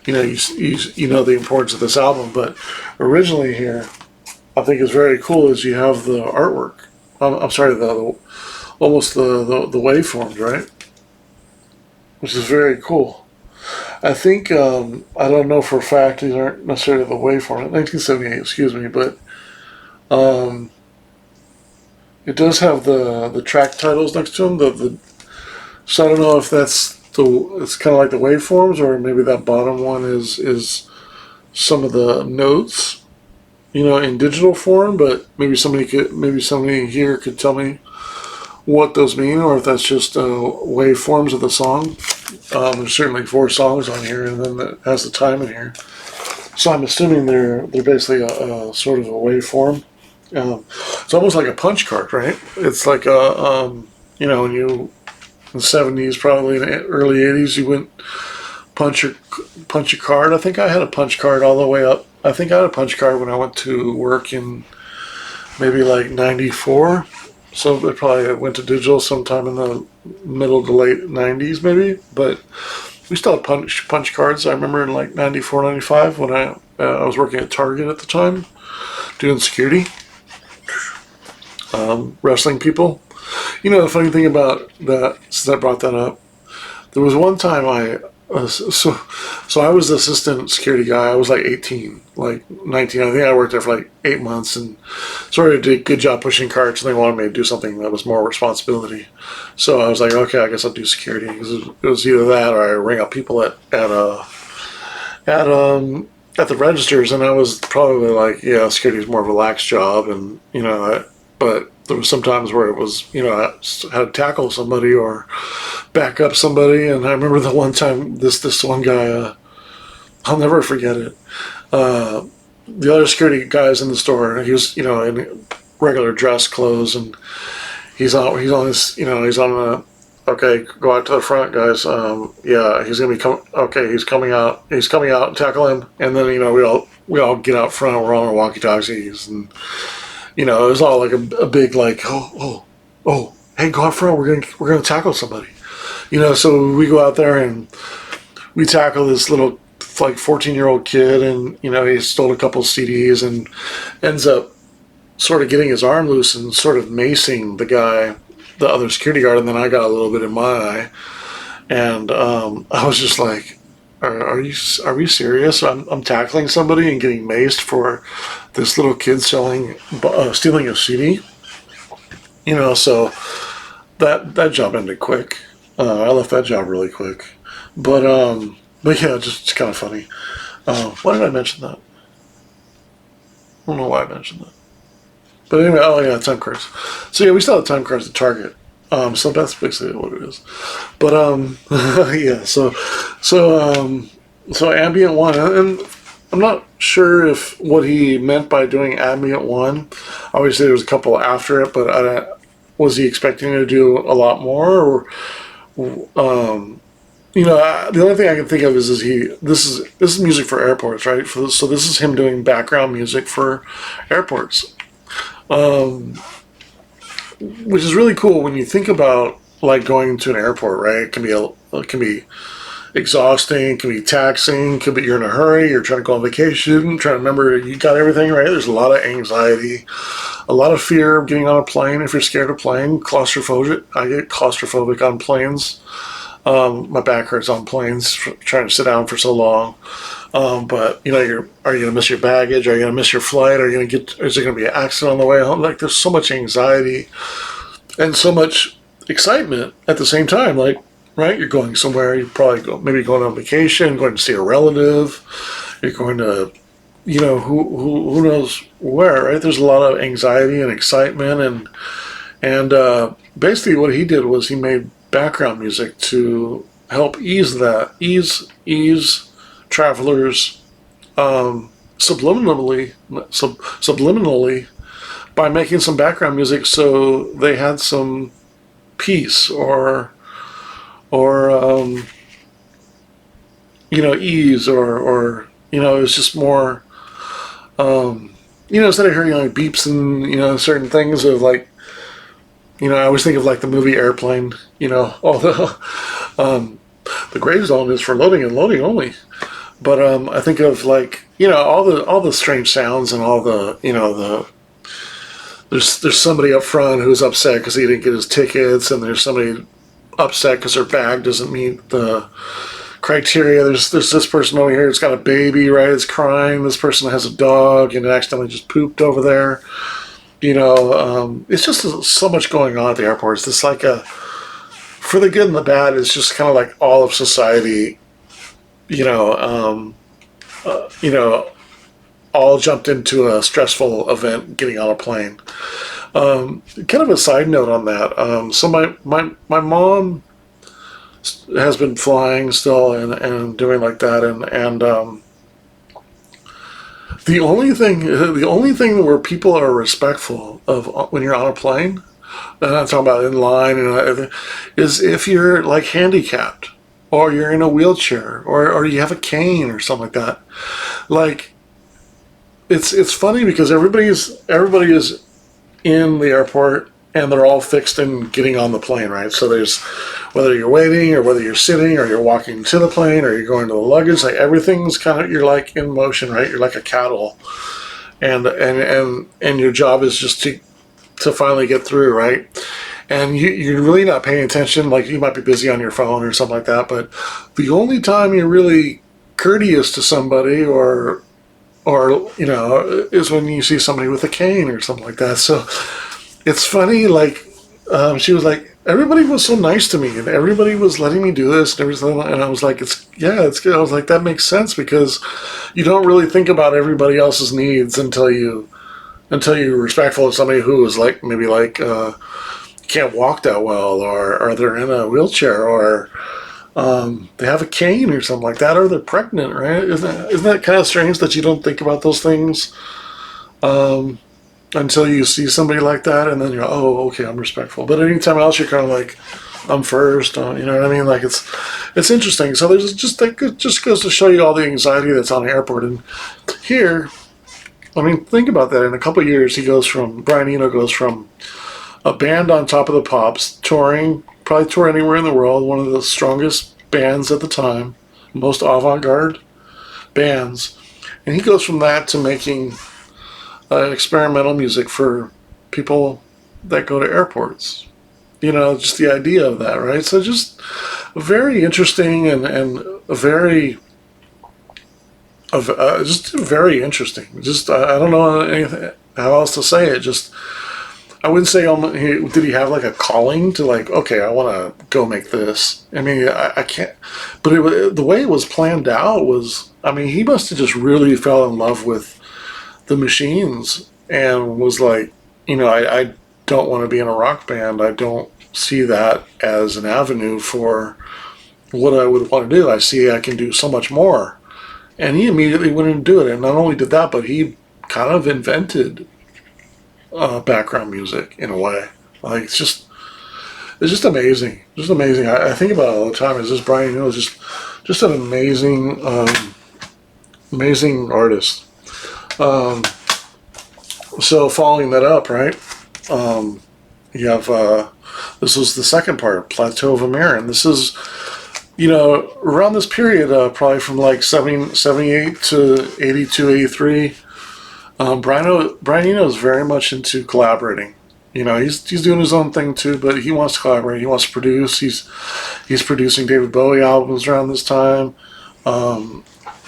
you the importance of this album. But originally here, I think is very cool is you have the artwork. I'm sorry, the almost the waveforms, right? Which is very cool. I think I don't know for a fact these aren't necessarily the waveform. 1978, excuse me, but it does have the track titles next to them. So I don't know if it's kind of like the waveforms, or maybe that bottom one is some of the notes, in digital form. But maybe somebody here could tell me what those mean, or if that's just waveforms of the song. There's certainly 4 songs on here, and then it has the time in here. So I'm assuming they're basically a sort of a waveform. It's almost like a punch card, right? It's like when you in the 70s, probably in the early 80s, you went punch a card. I think I had a punch card all the way up. I think I had a punch card when I went to work in maybe like 94. So it probably went to digital sometime in the middle to late 90s maybe. But we still had punch cards. I remember in like 94, 95 when I was working at Target at the time, doing security, wrestling people. The funny thing about that, since I brought that up, there was one time so I was the assistant security guy. I was like 18, like 19. I think I worked there for like 8 months and sort of did a good job pushing carts, and they wanted me to do something that was more responsibility. So I was like, okay, I guess I'll do security, because it was either that or I ring up people at the registers, and I was probably like, yeah, security is more of a lax job, and but there was some times where it was, I had to tackle somebody or back up somebody. And I remember the one time this one guy, I'll never forget it. Uh, the other security guys in the store, he was, in regular dress clothes, and he's on his, he's on the, okay, go out to the front, guys. Yeah, he's gonna be coming. Okay, he's coming out. He's coming out. Tackle him, and then we all get out front. We're on our walkie talkies, and it was all like a big like, oh, hey, go out front. We're gonna tackle somebody. So we go out there and we tackle this little like 14-year-old kid, and he stole a couple CDs and ends up sort of getting his arm loose and sort of macing the other security guard, and then I got a little bit in my eye, and I was just like, are we serious? I'm tackling somebody and getting maced for this little kid stealing a CD. So that job ended quick. I left that job really quick, but yeah, just kind of funny. Why did I mention that? I don't know why I mentioned that. But anyway, oh yeah, time cards. So yeah, we still have time cards at Target. So that's basically what it is. But yeah, so Ambient One, and I'm not sure if what he meant by doing Ambient One. Obviously, there was a couple after it, but was he expecting to do a lot more, or the only thing I can think of is this is music for airports, right? So this is him doing background music for airports, which is really cool when you think about like going to an airport, right? It can be exhausting, it can be taxing, could be you're in a hurry, you're trying to go on vacation, trying to remember you got everything right. There's a lot of anxiety, a lot of fear of getting on a plane. If you're scared of plane, claustrophobic. I get claustrophobic on planes. My back hurts on planes trying to sit down for so long. But are you going to miss your baggage? Are you going to miss your flight? Is there going to be an accident on the way home? Like, there's so much anxiety and so much excitement at the same time. Like, right, you're going somewhere. You're probably maybe going on vacation, going to see a relative. You're going to, who knows where, right? There's a lot of anxiety and excitement, and basically what he did was he made background music to help ease travelers subliminally by making some background music so they had some peace or ease or it was just more instead of hearing like beeps and certain things of like I always think of like the movie Airplane, all the gray zone is for loading and loading only. But I think of like all the strange sounds and all the there's somebody up front who's upset because he didn't get his tickets, and there's somebody upset because their bag doesn't meet the criteria. There's this person over here that's got a baby, right? It's crying. This person has a dog and it accidentally just pooped over there. It's just so much going on at the airports. It's like for the good and the bad, it's just kind of like all of society, all jumped into a stressful event getting on a plane. Kind of a side note on that. So my mom has been flying still and doing like that, and the only thing where people are respectful of when you're on a plane, and I'm talking about in line is if you're like handicapped or you're in a wheelchair or you have a cane or something like that. Like it's funny because everybody is in the airport and they're all fixed in getting on the plane, right? So there's whether you're waiting or whether you're sitting or you're walking to the plane or you're going to the luggage, like everything's you're like in motion, right? You're like a cattle, and your job is just to finally get through, right? And you're really not paying attention. Like you might be busy on your phone or something like that, but the only time you're really courteous to somebody or is when you see somebody with a cane or something like that. So it's funny, like, she was like, everybody was so nice to me and everybody was letting me do this and everything. And I was like, it's good. I was like, that makes sense because you don't really think about everybody else's needs until you're respectful of somebody who is like, maybe like, can't walk that well or they're in a wheelchair or They have a cane or something like that, or they're pregnant, right? Isn't that kind of strange that you don't think about those things until you see somebody like that, and then you're, oh, okay, I'm respectful. But anytime else, you're kind of like, I'm first. You know what I mean? Like it's interesting. So there's just that just goes to show you all the anxiety that's on the airport. And here, I mean, think about that. In a couple of years, Brian Eno goes from a band on top of the pops, touring, probably tour anywhere in the world, one of the strongest bands at the time, most avant-garde bands, and he goes from that to making experimental music for people that go to airports. You know, just the idea of that, right? So just very interesting and a very just very interesting. Just I don't know anything how else to say it. Just I wouldn't say did he have like a calling to like, okay, I want to go make this. I mean, I can't. But the way it was planned out was, I mean, he must have just really fell in love with the machines and was like, you know, I don't want to be in a rock band. I don't see that as an avenue for what I would want to do. I see I can do so much more. And he immediately went in and do it. And not only did that, but he kind of invented background music in a way. Like it's just amazing, just amazing. I think about it all the time. Is this Brian Eno is just an amazing artist. So following that up, right? You have this was the second part, Plateau of Amir, and this is, you know, around this period, probably from like 78 to 82, 83. Brian Eno is very much into collaborating. You know, he's doing his own thing too, but he wants to collaborate. He wants to produce. He's producing David Bowie albums around this time.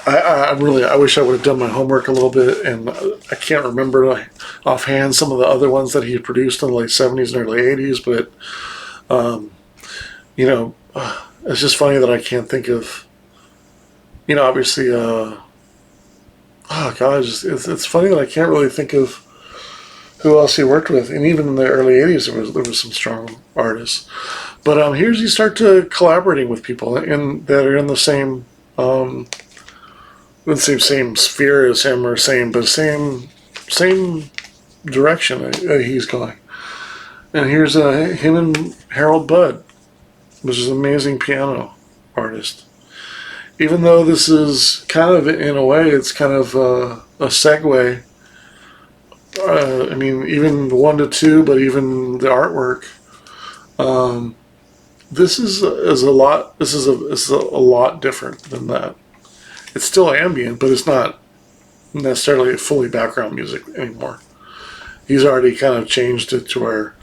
I wish I would have done my homework a little bit, and I can't remember offhand some of the other ones that he had produced in the late 70s and early 80s, but you know, it's just funny that I can't think of, you know, obviously, oh gosh, it's funny that I can't really think of who else he worked with, and even in the early 80s there was some strong artists. But here's you start to collaborating with people that are in the same let's say same sphere as him, or same direction he's going. And here's him and Harold Budd, which is an amazing piano artist. Even though this is kind of, in a way, it's kind of a segue. I mean, even 1 to 2, but even the artwork. This is a lot. This is a lot different than that. It's still ambient, but it's not necessarily fully background music anymore. He's already kind of changed it to where,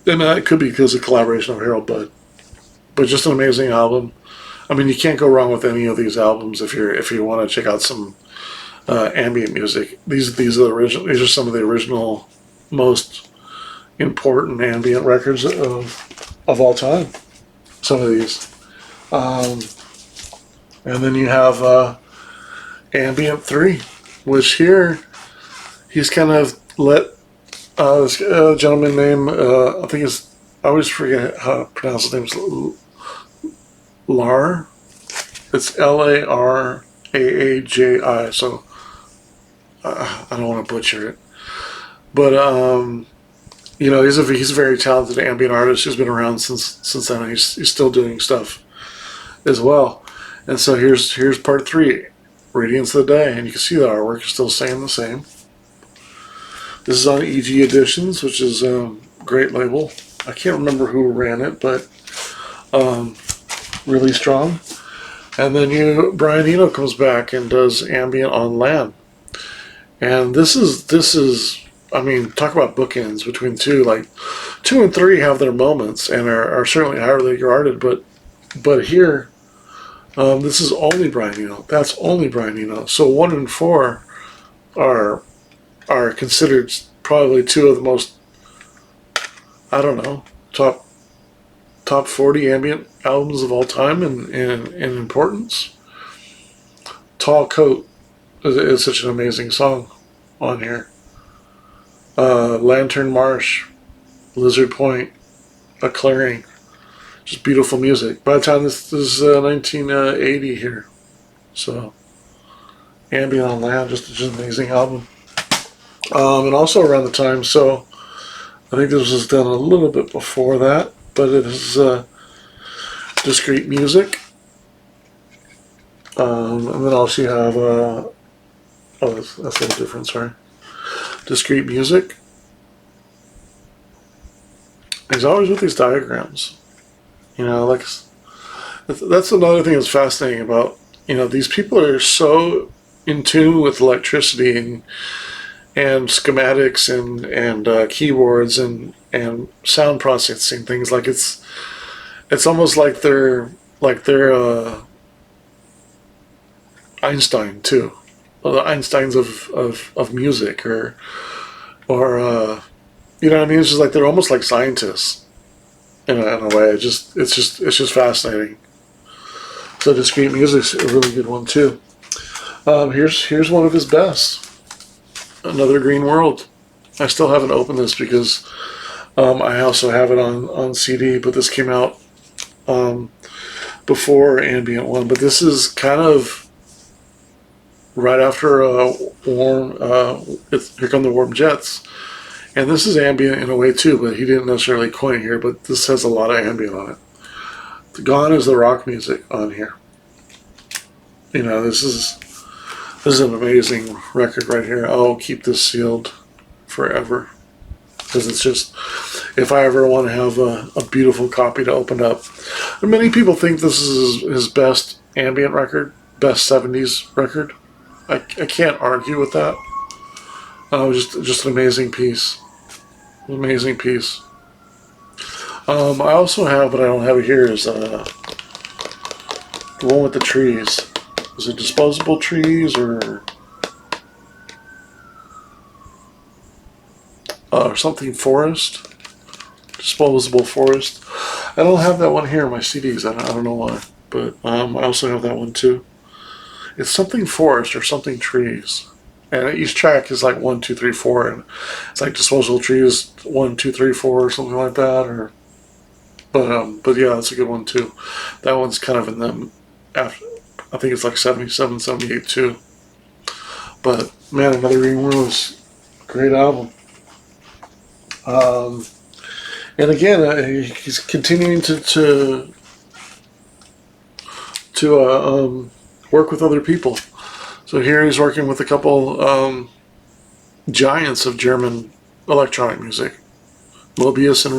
and it could be because of collaboration of Harold Budd, but just an amazing album. I mean, you can't go wrong with any of these albums if you want to check out some ambient music. These are the original. These are some of the original, most important ambient records of all time. Some of these. And then you have Ambient 3, which here he's kind of let this gentleman named, I think it's, I always forget how to pronounce his name, Lar. It's Laraaji, so I don't want to butcher it. But, you know, he's a very talented ambient artist who's been around since then, and he's still doing stuff as well. And so here's part 3, Radiance of the Day, and you can see the artwork is still staying the same. This is on EG Editions, which is a great label. I can't remember who ran it, but really strong. And then Brian Eno comes back and does Ambient on Land. And this is I mean, talk about bookends between two. Like 2 and 3 have their moments and are certainly highly regarded, but here, this is only Brian Eno. That's only Brian Eno. So 1 and 4 are considered probably 2 of the most, I don't know, top 40 ambient albums of all time in importance. Tall Coat is such an amazing song on here. Lantern Marsh, Lizard Point, A Clearing. Just beautiful music. By the time this is 1980 here, so Ambient on Land, just an amazing album. And also around the time, so I think this was done a little bit before that, but it is Discreet Music. And then also you have, that's a little different, sorry. Discreet Music. He's always with these diagrams. You know, like, that's another thing that's fascinating about, you know, these people are so in tune with electricity and schematics and keyboards and sound processing things. Like it's almost like they're Einstein too, well, the Einsteins of music or you know what I mean? It's just like they're almost like scientists in a way. It's just fascinating. So Discreet Music's a really good one too. Here's one of his best. Another Green World. I still haven't opened this because I also have it on CD, but this came out before Ambient One. But this is kind of right after Warm. Here Come the Warm Jets, and this is ambient in a way too. But he didn't necessarily coin it here. But this has a lot of ambient on it. Gone is the rock music on here. You know, this is an amazing record right here. I'll keep this sealed forever because it's just, if I ever want to have a beautiful copy to open up. And many people think this is his best ambient record, best 70s record. I can't argue with that. Just an amazing piece. An amazing piece. I also have, but I don't have it here, is the one with the trees. Is it Disposable Trees or something Forest? Disposable Forest. I don't have that one here in my CDs. I don't know why, but I also have that one too. It's something Forest or something Trees, and each track is like 1, 2, 3, 4, and it's like Disposable Trees 1, 2, 3, 4 or something like that. Or, but yeah, that's a good one too. That one's kind of in them after. I think it's like 77, 78 too. But man, Another Green World is a great album. And again, he's continuing to work with other people. So here he's working with a couple giants of German electronic music, Mobius and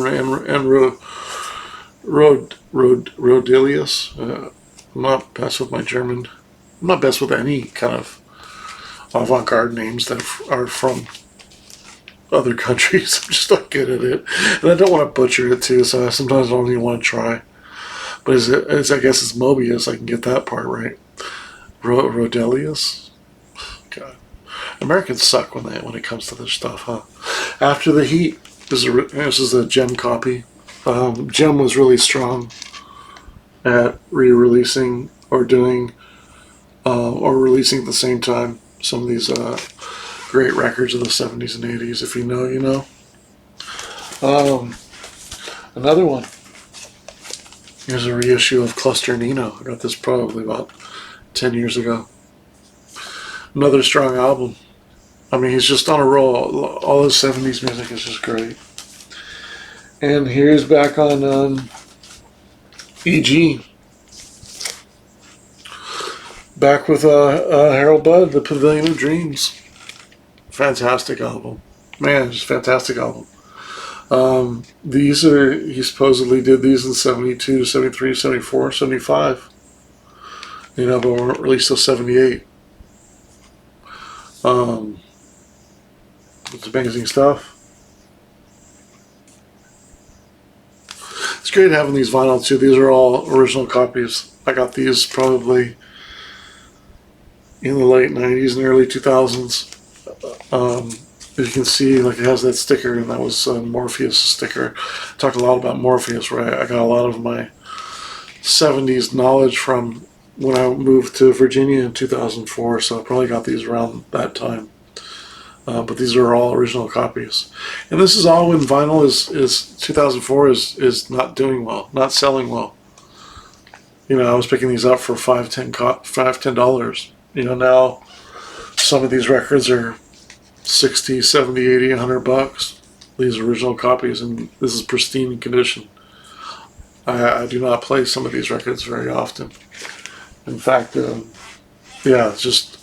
Rodelius. I'm not best with my German. I'm not best with any kind of avant-garde names that are from other countries. I'm just not good at it. And I don't want to butcher it too, so sometimes I don't even want to try. But I guess it's Mobius. I can get that part right. Rodelius? God. Americans suck when it comes to this stuff, huh? After the Heat. This is a Gem copy. Gem was really strong at re-releasing or doing or releasing at the same time some of these great records of the 70s and 80s. If you know, you know. Another one. Here's a reissue of Cluster Nino. I got this probably about 10 years ago. Another strong album. I mean, he's just on a roll. All his 70s music is just great. And here's back on E.G. Back with Harold Budd, The Pavilion of Dreams. Fantastic album. Man, just fantastic album. He supposedly did these in 72, 73, 74, 75. You know, but weren't released till 78. It's amazing stuff. It's great having these vinyl too. These are all original copies. I got these probably in the late 90s and early 2000s. As you can see, like, it has that sticker, and that was Morpheus sticker. Talk a lot about Morpheus, right? I got a lot of my 70s knowledge from when I moved to Virginia in 2004, so I probably got these around that time. But these are all original copies, and this is all when vinyl is 2004 is not doing well, not selling well. You know, I was picking these up for $5, $10. You know, now some of these records are 60, 70, 80, $100. These original copies, and this is pristine condition. I do not play some of these records very often. In fact, yeah, it's just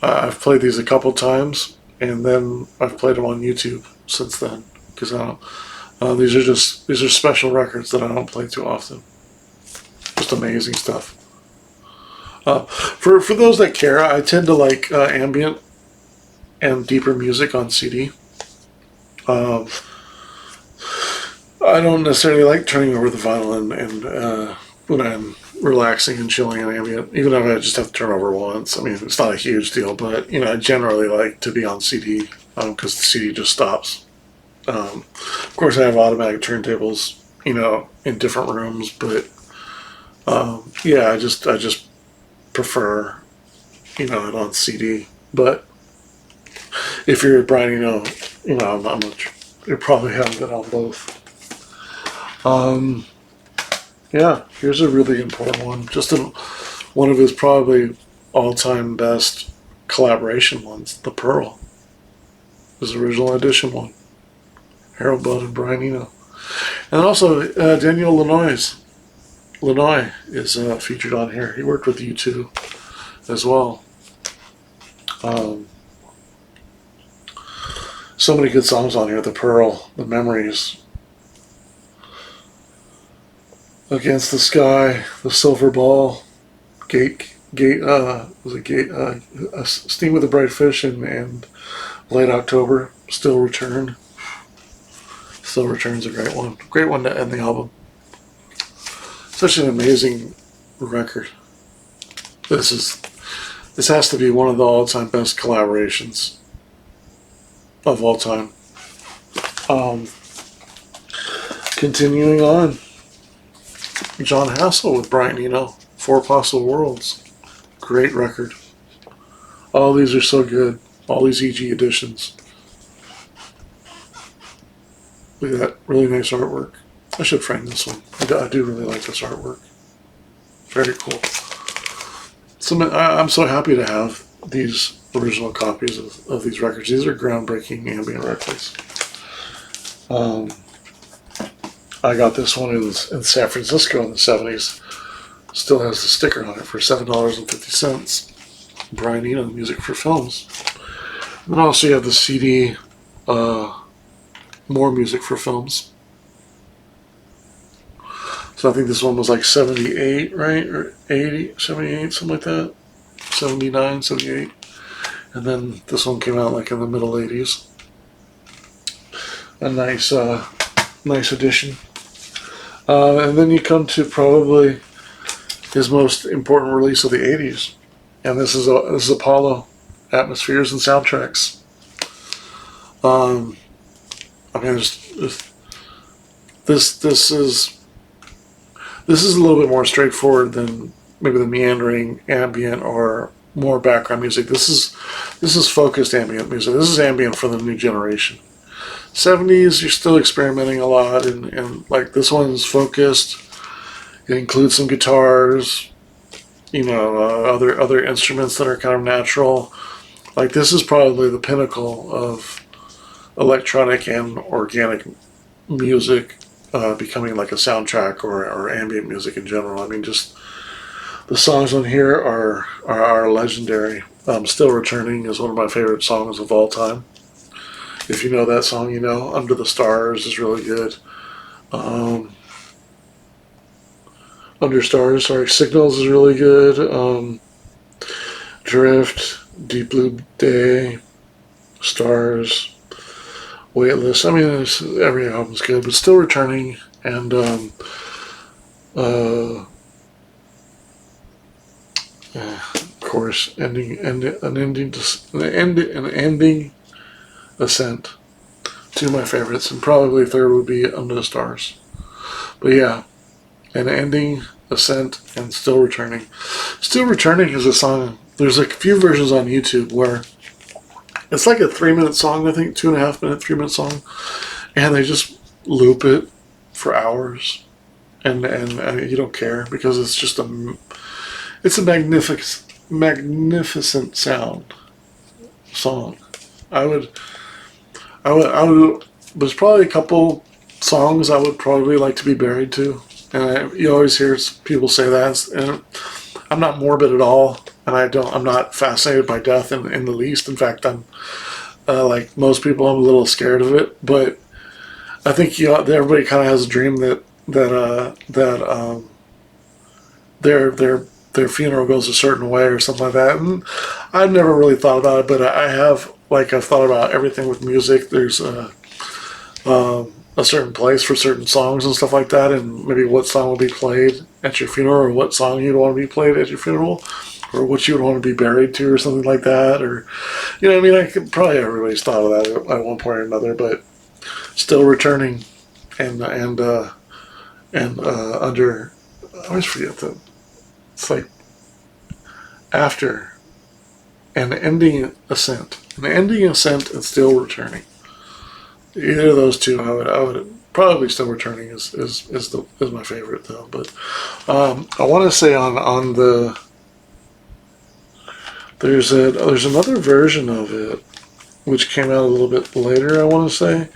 I've played these a couple times, and then I've played them on YouTube since then because these are special records that I don't play too often. Just amazing stuff. For those that care, I tend to like ambient and deeper music on CD. I don't necessarily like turning over the vinyl and when I'm relaxing and chilling and ambient, even if I just have to turn over once. I mean, it's not a huge deal, but you know, I generally like to be on CD because the CD just stops. Of course, I have automatic turntables, you know, in different rooms, but yeah, I just prefer, you know, it on CD. But if you're Brian, you know, you probably have it on both. Yeah, here's a really important one. One of his probably all-time best collaboration ones, The Pearl. His original edition one. Harold Budd and Brian Eno. And also Daniel Lanois is featured on here. He worked with U2 as well. So many good songs on here. The Pearl, The Memories, Against the Sky, The Silver Ball, Steam with a Bright Fish, and Late October, Still Return. Still Return's a great one. Great one to end the album. Such an amazing record. This has to be one of the all-time best collaborations of all time. Continuing on, John Hassel with Brian Eno, Four Possible Worlds. Great record. All these are so good. All these EG editions. Look at that really nice artwork. I should frame this one. I do really like this artwork. Very cool. I'm so happy to have these original copies of these records. These are groundbreaking ambient records. I got this one in San Francisco in the 70s. Still has the sticker on it for $7.50. Brian Eno, Music for Films. And then also you have the CD, More Music for Films. So I think this one was like 78, right? Or 80, 78, something like that. 79, 78. And then this one came out like in the middle 80s. A nice addition. And then you come to probably his most important release of the 80s. And this is Apollo, Atmospheres and Soundtracks. I mean, this is a little bit more straightforward than maybe the meandering ambient or more background music. This is focused ambient music. This is ambient for the new generation. 70s, you're still experimenting a lot, and like this one's focused. It includes some guitars, you know, other instruments that are kind of natural. Like this is probably the pinnacle of electronic and organic music becoming like a soundtrack or ambient music in general. I mean, just the songs on here are legendary. Still Returning is one of my favorite songs of all time. If you know that song, you know. Under the Stars is really good. Under Stars, sorry. Signals is really good. Drift, Deep Blue Day, Stars, Weightless. I mean, every album's good, but Still Returning and of course, Ending Ascent. Two of my favorites, and probably third would be Under the Stars. But yeah, An Ending Ascent and Still Returning. Still Returning is a song. There's a few versions on YouTube where It's like a 3 minute song, I think, 2.5 minute, 3 minute song, and they just loop it for hours, and you don't care because it's just it's a magnificent song. I would I would. There's probably a couple songs I would probably like to be buried to, and you always hear people say that, and I'm not morbid at all, and I'm not fascinated by death in the least. In fact, I'm like most people, I'm a little scared of it. But I think everybody kind of has a dream that their funeral goes a certain way or something like that. And I've never really thought about it, but I have. Like I've thought about everything with music. There's a certain place for certain songs and stuff like that, and maybe what song will be played at your funeral, or what song you'd want to be played at your funeral, or what you would want to be buried to, or something like that. Or, I mean, I could probably everybody's thought of that at one point or another, but still returning and under. I always forget that it's like after an ending ascent, and still returning. Either of those two, I would probably still returning is my favorite though. But I want to say on the there's another version of it which came out a little bit later. I want to say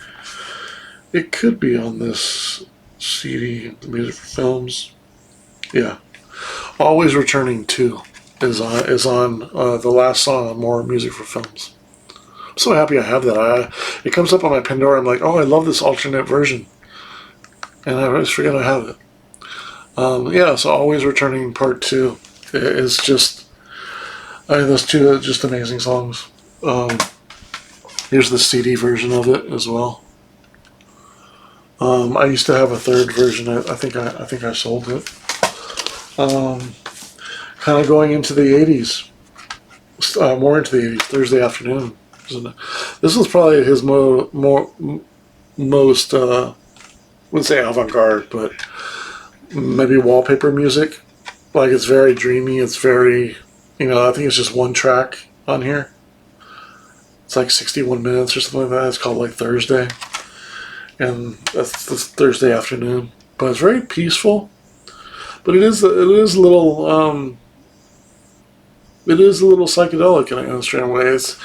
it could be on this CD, the music for films. Yeah, Always Returning 2 is on the last song on More Music for Films. I'm so happy I have that. It comes up on my Pandora. I'm like, oh, I love this alternate version, and I always forget I have it. Yeah, so Always Returning Part 2 is just, those two are just amazing songs. Here's the CD version of it as well. I used to have a third version. I think I sold it. Kind of going into the 80s, more into the 80s, Thursday Afternoon. This was probably his most, I wouldn't say avant-garde, but maybe wallpaper music. Like, it's very dreamy, it's very, I think it's just one track on here. It's like 61 minutes or something like that. It's called like Thursday. And that's Thursday Afternoon. But it's very peaceful. But it is a little psychedelic in a strange way. It's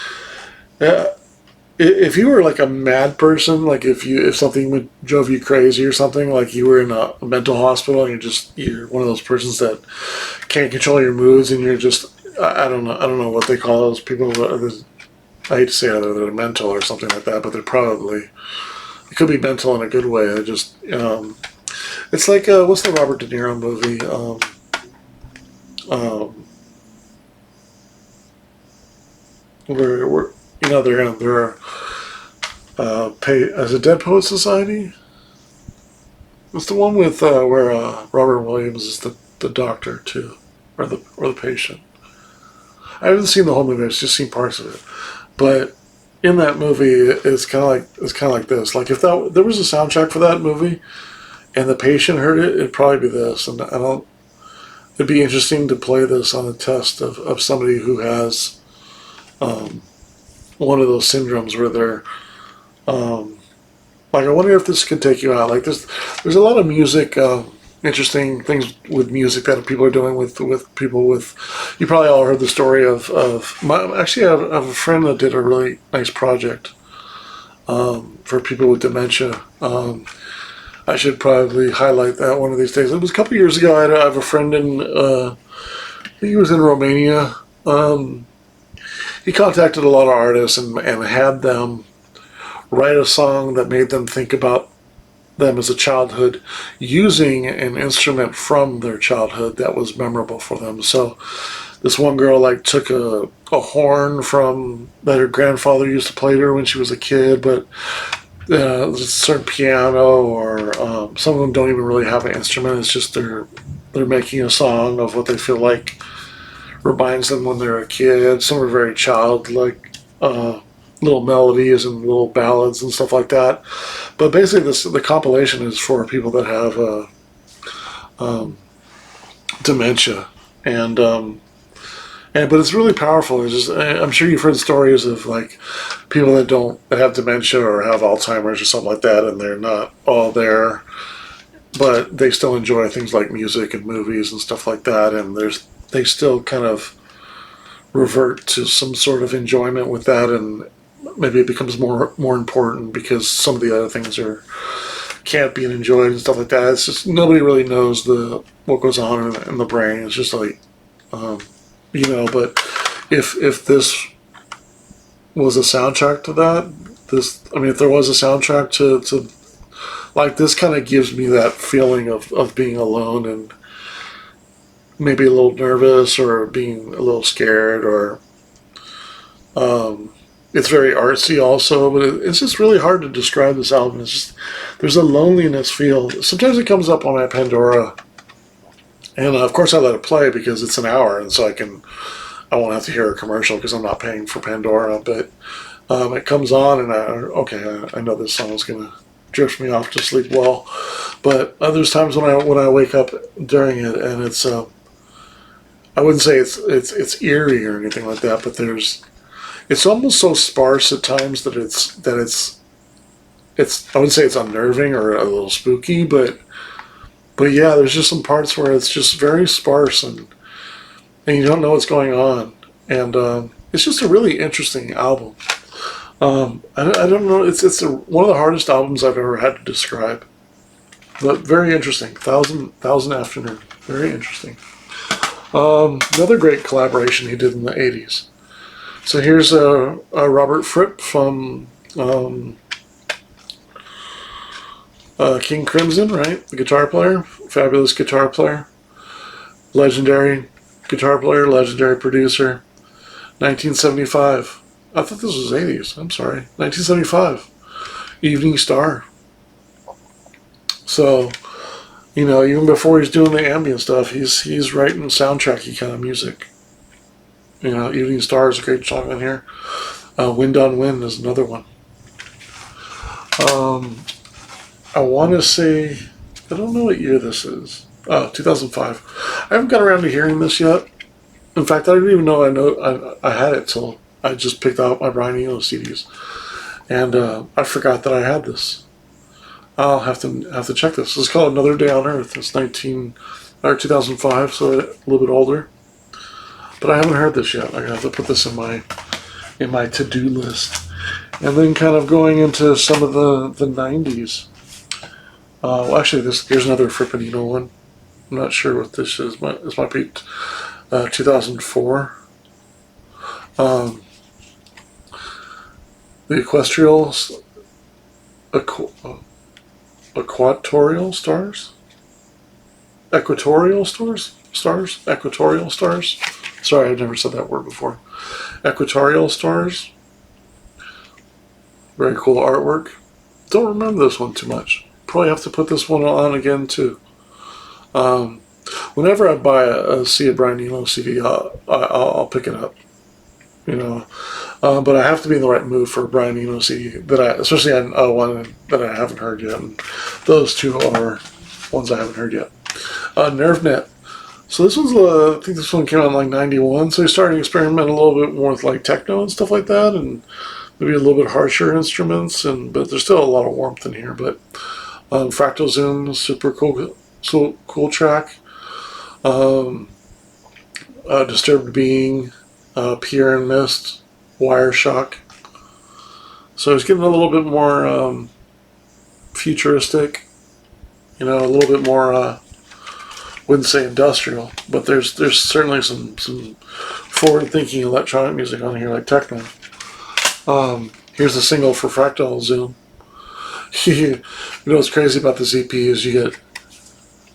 if you were like a mad person, like if something drove you crazy or something, like you were in a mental hospital and you're one of those persons that can't control your moods, and you're just I don't know what they call those people. I hate to say either they're mental or something like that, but it could be mental in a good way. It's like what's the Robert De Niro movie? Where they're as a Dead Poet Society. It's the one with where Robert Williams is the doctor too, or the patient. I haven't seen the whole movie. I've just seen parts of it, but in that movie, it's kind of like this. Like if there was a soundtrack for that movie, and the patient heard it, it'd probably be this. And it'd be interesting to play this on a test of somebody who has one of those syndromes where they're like, I wonder if this could take you out. Like there's a lot of music, interesting things with music that people are doing with people with. You probably all heard the story of actually I have a friend that did a really nice project for people with dementia. I should probably highlight that one of these days. It was a couple years ago. I have a friend in, I think he was in Romania. He contacted a lot of artists and had them write a song that made them think about them as a childhood, using an instrument from their childhood that was memorable for them. So this one girl took a horn from that her grandfather used to play to her when she was a kid, but there's a certain piano, or some of them don't even really have an instrument. It's just they're making a song of what they feel like reminds them when they're a kid. Some are very childlike, little melodies and little ballads and stuff like that. But basically, the compilation is for people that have dementia, and And but it's really powerful. It's just, I'm sure you've heard stories of like people that have dementia or have Alzheimer's or something like that, and they're not all there, but they still enjoy things like music and movies and stuff like that, and they still kind of revert to some sort of enjoyment with that, and maybe it becomes more important because some of the other things are can't be enjoyed and stuff like that. It's just nobody really knows what goes on in the brain. It's just like, um, but if this was a soundtrack to that, if there was a soundtrack to like this, kind of gives me that feeling of being alone and maybe a little nervous or being a little scared or it's very artsy also, but it's just really hard to describe this album. It's just there's a loneliness feel. Sometimes it comes up on my Pandora, and of course I let it play because it's an hour, and so I won't have to hear a commercial because I'm not paying for Pandora. But it comes on, and I know this song is gonna drift me off to sleep well. But there's times when I wake up during it, and it's I wouldn't say it's eerie or anything like that, but it's almost so sparse at times that it's I wouldn't say it's unnerving or a little spooky, but yeah, there's just some parts where it's just very sparse and you don't know what's going on, and it's just a really interesting album. I don't know, it's one of the hardest albums I've ever had to describe, but very interesting. Thousand Afternoon, very interesting. Another great collaboration he did in the 80s. So here's Robert Fripp from King Crimson, right? The guitar player, fabulous guitar player, legendary guitar player, legendary producer. 1975. I thought this was 80s. I'm sorry. 1975. Evening Star. So, even before he's doing the ambient stuff, he's writing soundtracky kind of music. Evening Star is a great song on here. Wind on Wind is another one. I want to say, I don't know what year this is. 2005. I haven't got around to hearing this yet. In fact, I didn't even know I had it till I just picked out my Brian Eno CDs, and I forgot that I had this. I'll have to check this. It's called Another Day on Earth. It's 2005, so a little bit older. But I haven't heard this yet. I have to put this in my to-do list. And then kind of going into some of the 90s. Actually, here's another Fripp and Eno one. I'm not sure what this is. This might be 2004. The Equatorial Stars? Equatorial Stars? Equatorial Stars? Sorry, I've never said that word before. Equatorial Stars. Very cool artwork. Don't remember this one too much. Probably have to put this one on again too. Whenever I buy see a Brian Eno CD, I'll pick it up. But I have to be in the right mood for a Brian Eno CD especially on one that I haven't heard yet. And those two are ones I haven't heard yet. NerveNet. So this one's, I think this one came out in like 91, so he's starting to experiment a little bit more with like techno and stuff like that, and maybe a little bit harsher instruments, but there's still a lot of warmth in here. But Fractal Zoom, super cool track. Disturbed Being, Pier and Mist, Wire Shock. So it's getting a little bit more futuristic, a little bit more, wouldn't say industrial, but there's certainly some forward-thinking electronic music on here, like techno. Here's the single for Fractal Zoom. What's crazy about this EP is you get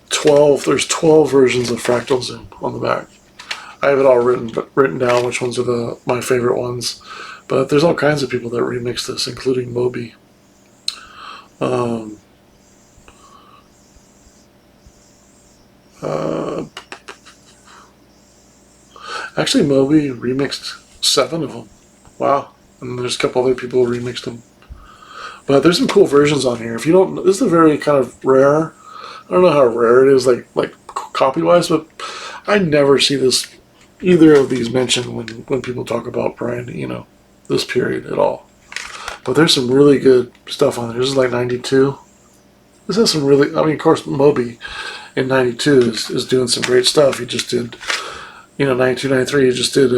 12. There's 12 versions of Fractal Zoom on the back. I have it all written down which ones are my favorite ones, but there's all kinds of people that remix this, including Moby. Actually, Moby remixed 7 of them. Wow. And there's a couple other people who remixed them. But there's some cool versions on here. If you don't, this is a very kind of rare. I don't know how rare it is, like copy-wise, but I never see this either of these mentioned when people talk about Brian Eno, this period at all. But there's some really good stuff on there. This is like 92. This has some really, I mean, of course, Moby in 92 is doing some great stuff. He just did, 92, 93, he just did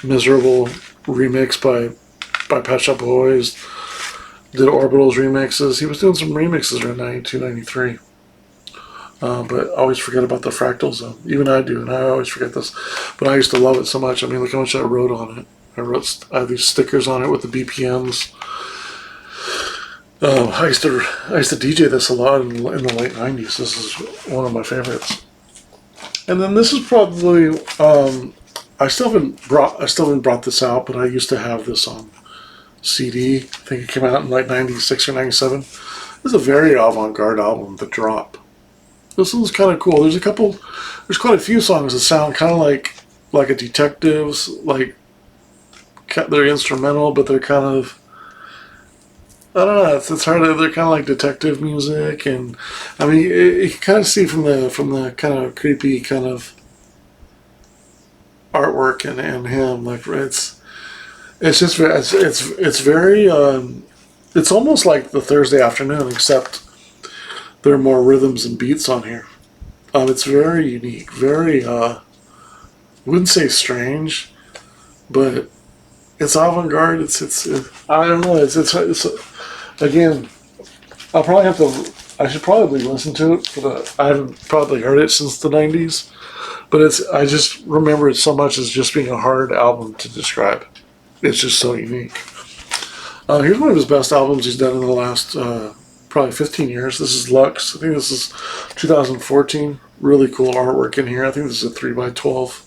Miserable remix by Pet Shop Boys, did Orbital's remixes. He was doing some remixes around 92, 93. But I always forget about the Fractal Zone. Even I do, and I always forget this. But I used to love it so much. I mean, look how much I wrote on it. I have these stickers on it with the BPMs. I used to DJ this a lot in the late 90s. This is one of my favorites. And then this is probably I still haven't brought this out, but I used to have this on CD. I think it came out in like 96 or 97. This is a very avant-garde album, The Drop. This one's kind of cool. There's quite a few songs that sound kind of like a Detectives, like they're instrumental, but they're kind of, I don't know. It's hard. They're kind of like detective music, and I mean, you can kind of see from the kind of creepy kind of artwork and him, like it's just it's very it's almost like the Thursday Afternoon, except there are more rhythms and beats on here. It's very unique, very I wouldn't say strange, but it's avant-garde. It's I don't know. It's again. I should probably listen to it. I haven't probably heard it since the 90s, but I just remember it so much as just being a hard album to describe. It's just so unique. Here's one of his best albums he's done in the last probably 15 years. This is Lux. I think this is 2014. Really cool artwork in here. I think this is a 3x12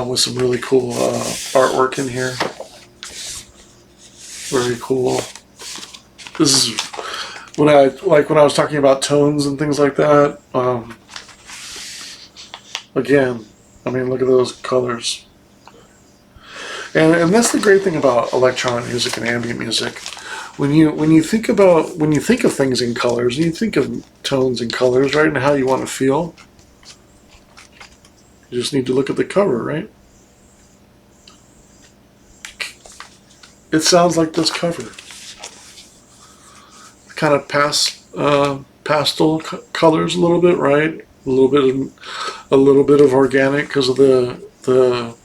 with some really cool artwork in here. Very cool. This is when I was talking about tones and things like that. Again, I mean, look at those colors. And that's the great thing about electronic music and ambient music. When you think of things in colors, and you think of tones and colors, right, and how you want to feel, you just need to look at the cover, right? It sounds like this cover. Kind of pastel colors a little bit, right? A little bit of organic because of the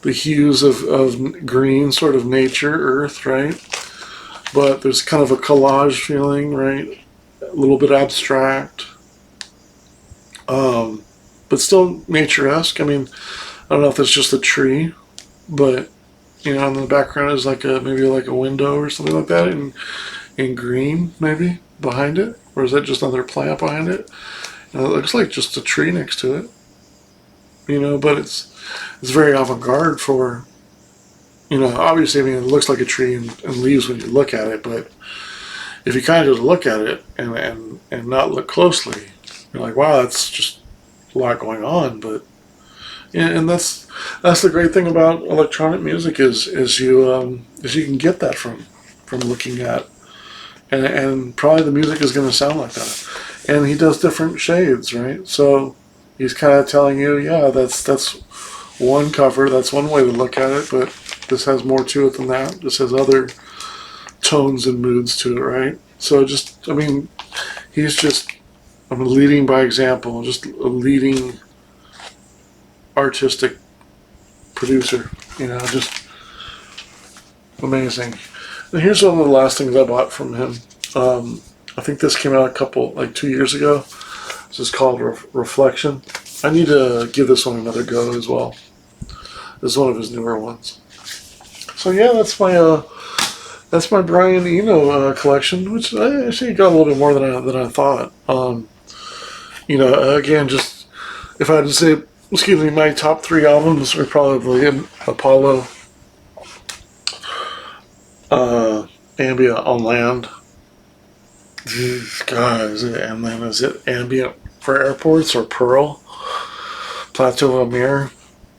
hues of green, sort of nature, earth, right? But there's kind of a collage feeling, right? A little bit abstract, but still nature-esque. I mean, I don't know if that's just a tree, but in the background is maybe like a window or something like that, in green maybe behind it, or is that just another plant behind it? And it looks like just a tree next to it, but it's very avant-garde for. Obviously, I mean, it looks like a tree and leaves when you look at it, but if you kind of just look at it and not look closely, you're like, wow, that's just a lot going on. But and that's the great thing about electronic music is you can get that from looking at, and probably the music is going to sound like that. And he does different shades, right? So he's kind of telling you, yeah, that's one cover, that's one way to look at it, but this has more to it than that. This has other tones and moods to it, right? So he's just leading by example, just a leading artistic producer, just amazing. And here's one of the last things I bought from him. I think this came out 2 years ago. This is called Reflection. I need to give this one another go as well. This is one of his newer ones. So yeah, that's my Brian Eno collection, which I actually got a little bit more than I thought. Again, just if I had to say, my top 3 albums are probably Apollo, Ambient on Land. God, and then is it Ambient for Airports or Pearl? Plateau of Amir.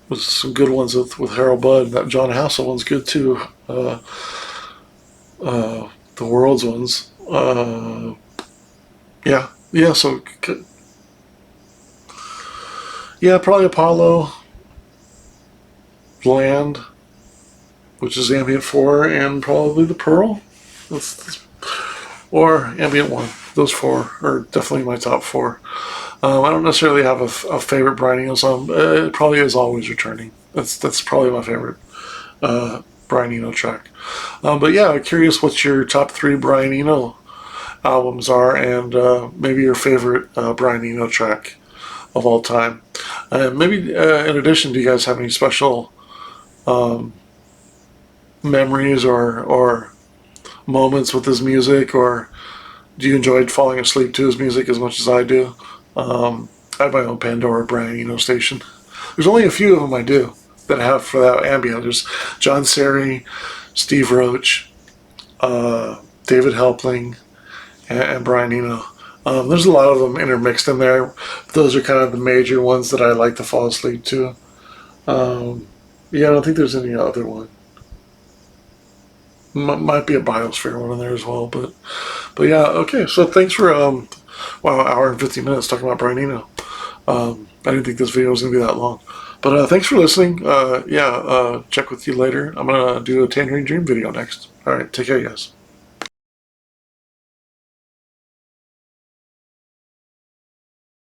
There's some good ones with Harold Budd. That John Hassel one's good too. The World's ones. So Yeah, probably Apollo, Land, which is Ambient 4, and probably the Pearl. That's or Ambient 1. Those four are definitely my top four. I don't necessarily have a favorite Brian Eno song. It probably is Always Returning. That's probably my favorite Brian Eno track. But yeah, I'm curious what your top three Brian Eno albums are, and maybe your favorite Brian Eno track of all time. Maybe in addition, do you guys have any special memories or moments with his music, or do you enjoy falling asleep to his music as much as I do? I have my own Pandora Brian Eno station. There's only a few of them I do that I have for that ambient. There's John Serry, Steve Roach, David Helpling, and Brian Eno. There's a lot of them intermixed in there. Those are kind of the major ones that I like to fall asleep to. Yeah, I don't think there's any other one. Might be a Biosphere one in there as well, but yeah, okay. So thanks for wow, hour and 50 minutes talking about Brian Eno. I didn't think this video was gonna be that long, but thanks for listening. Yeah, check with you later. I'm gonna do a Tangerine Dream video next. All right, take care, guys.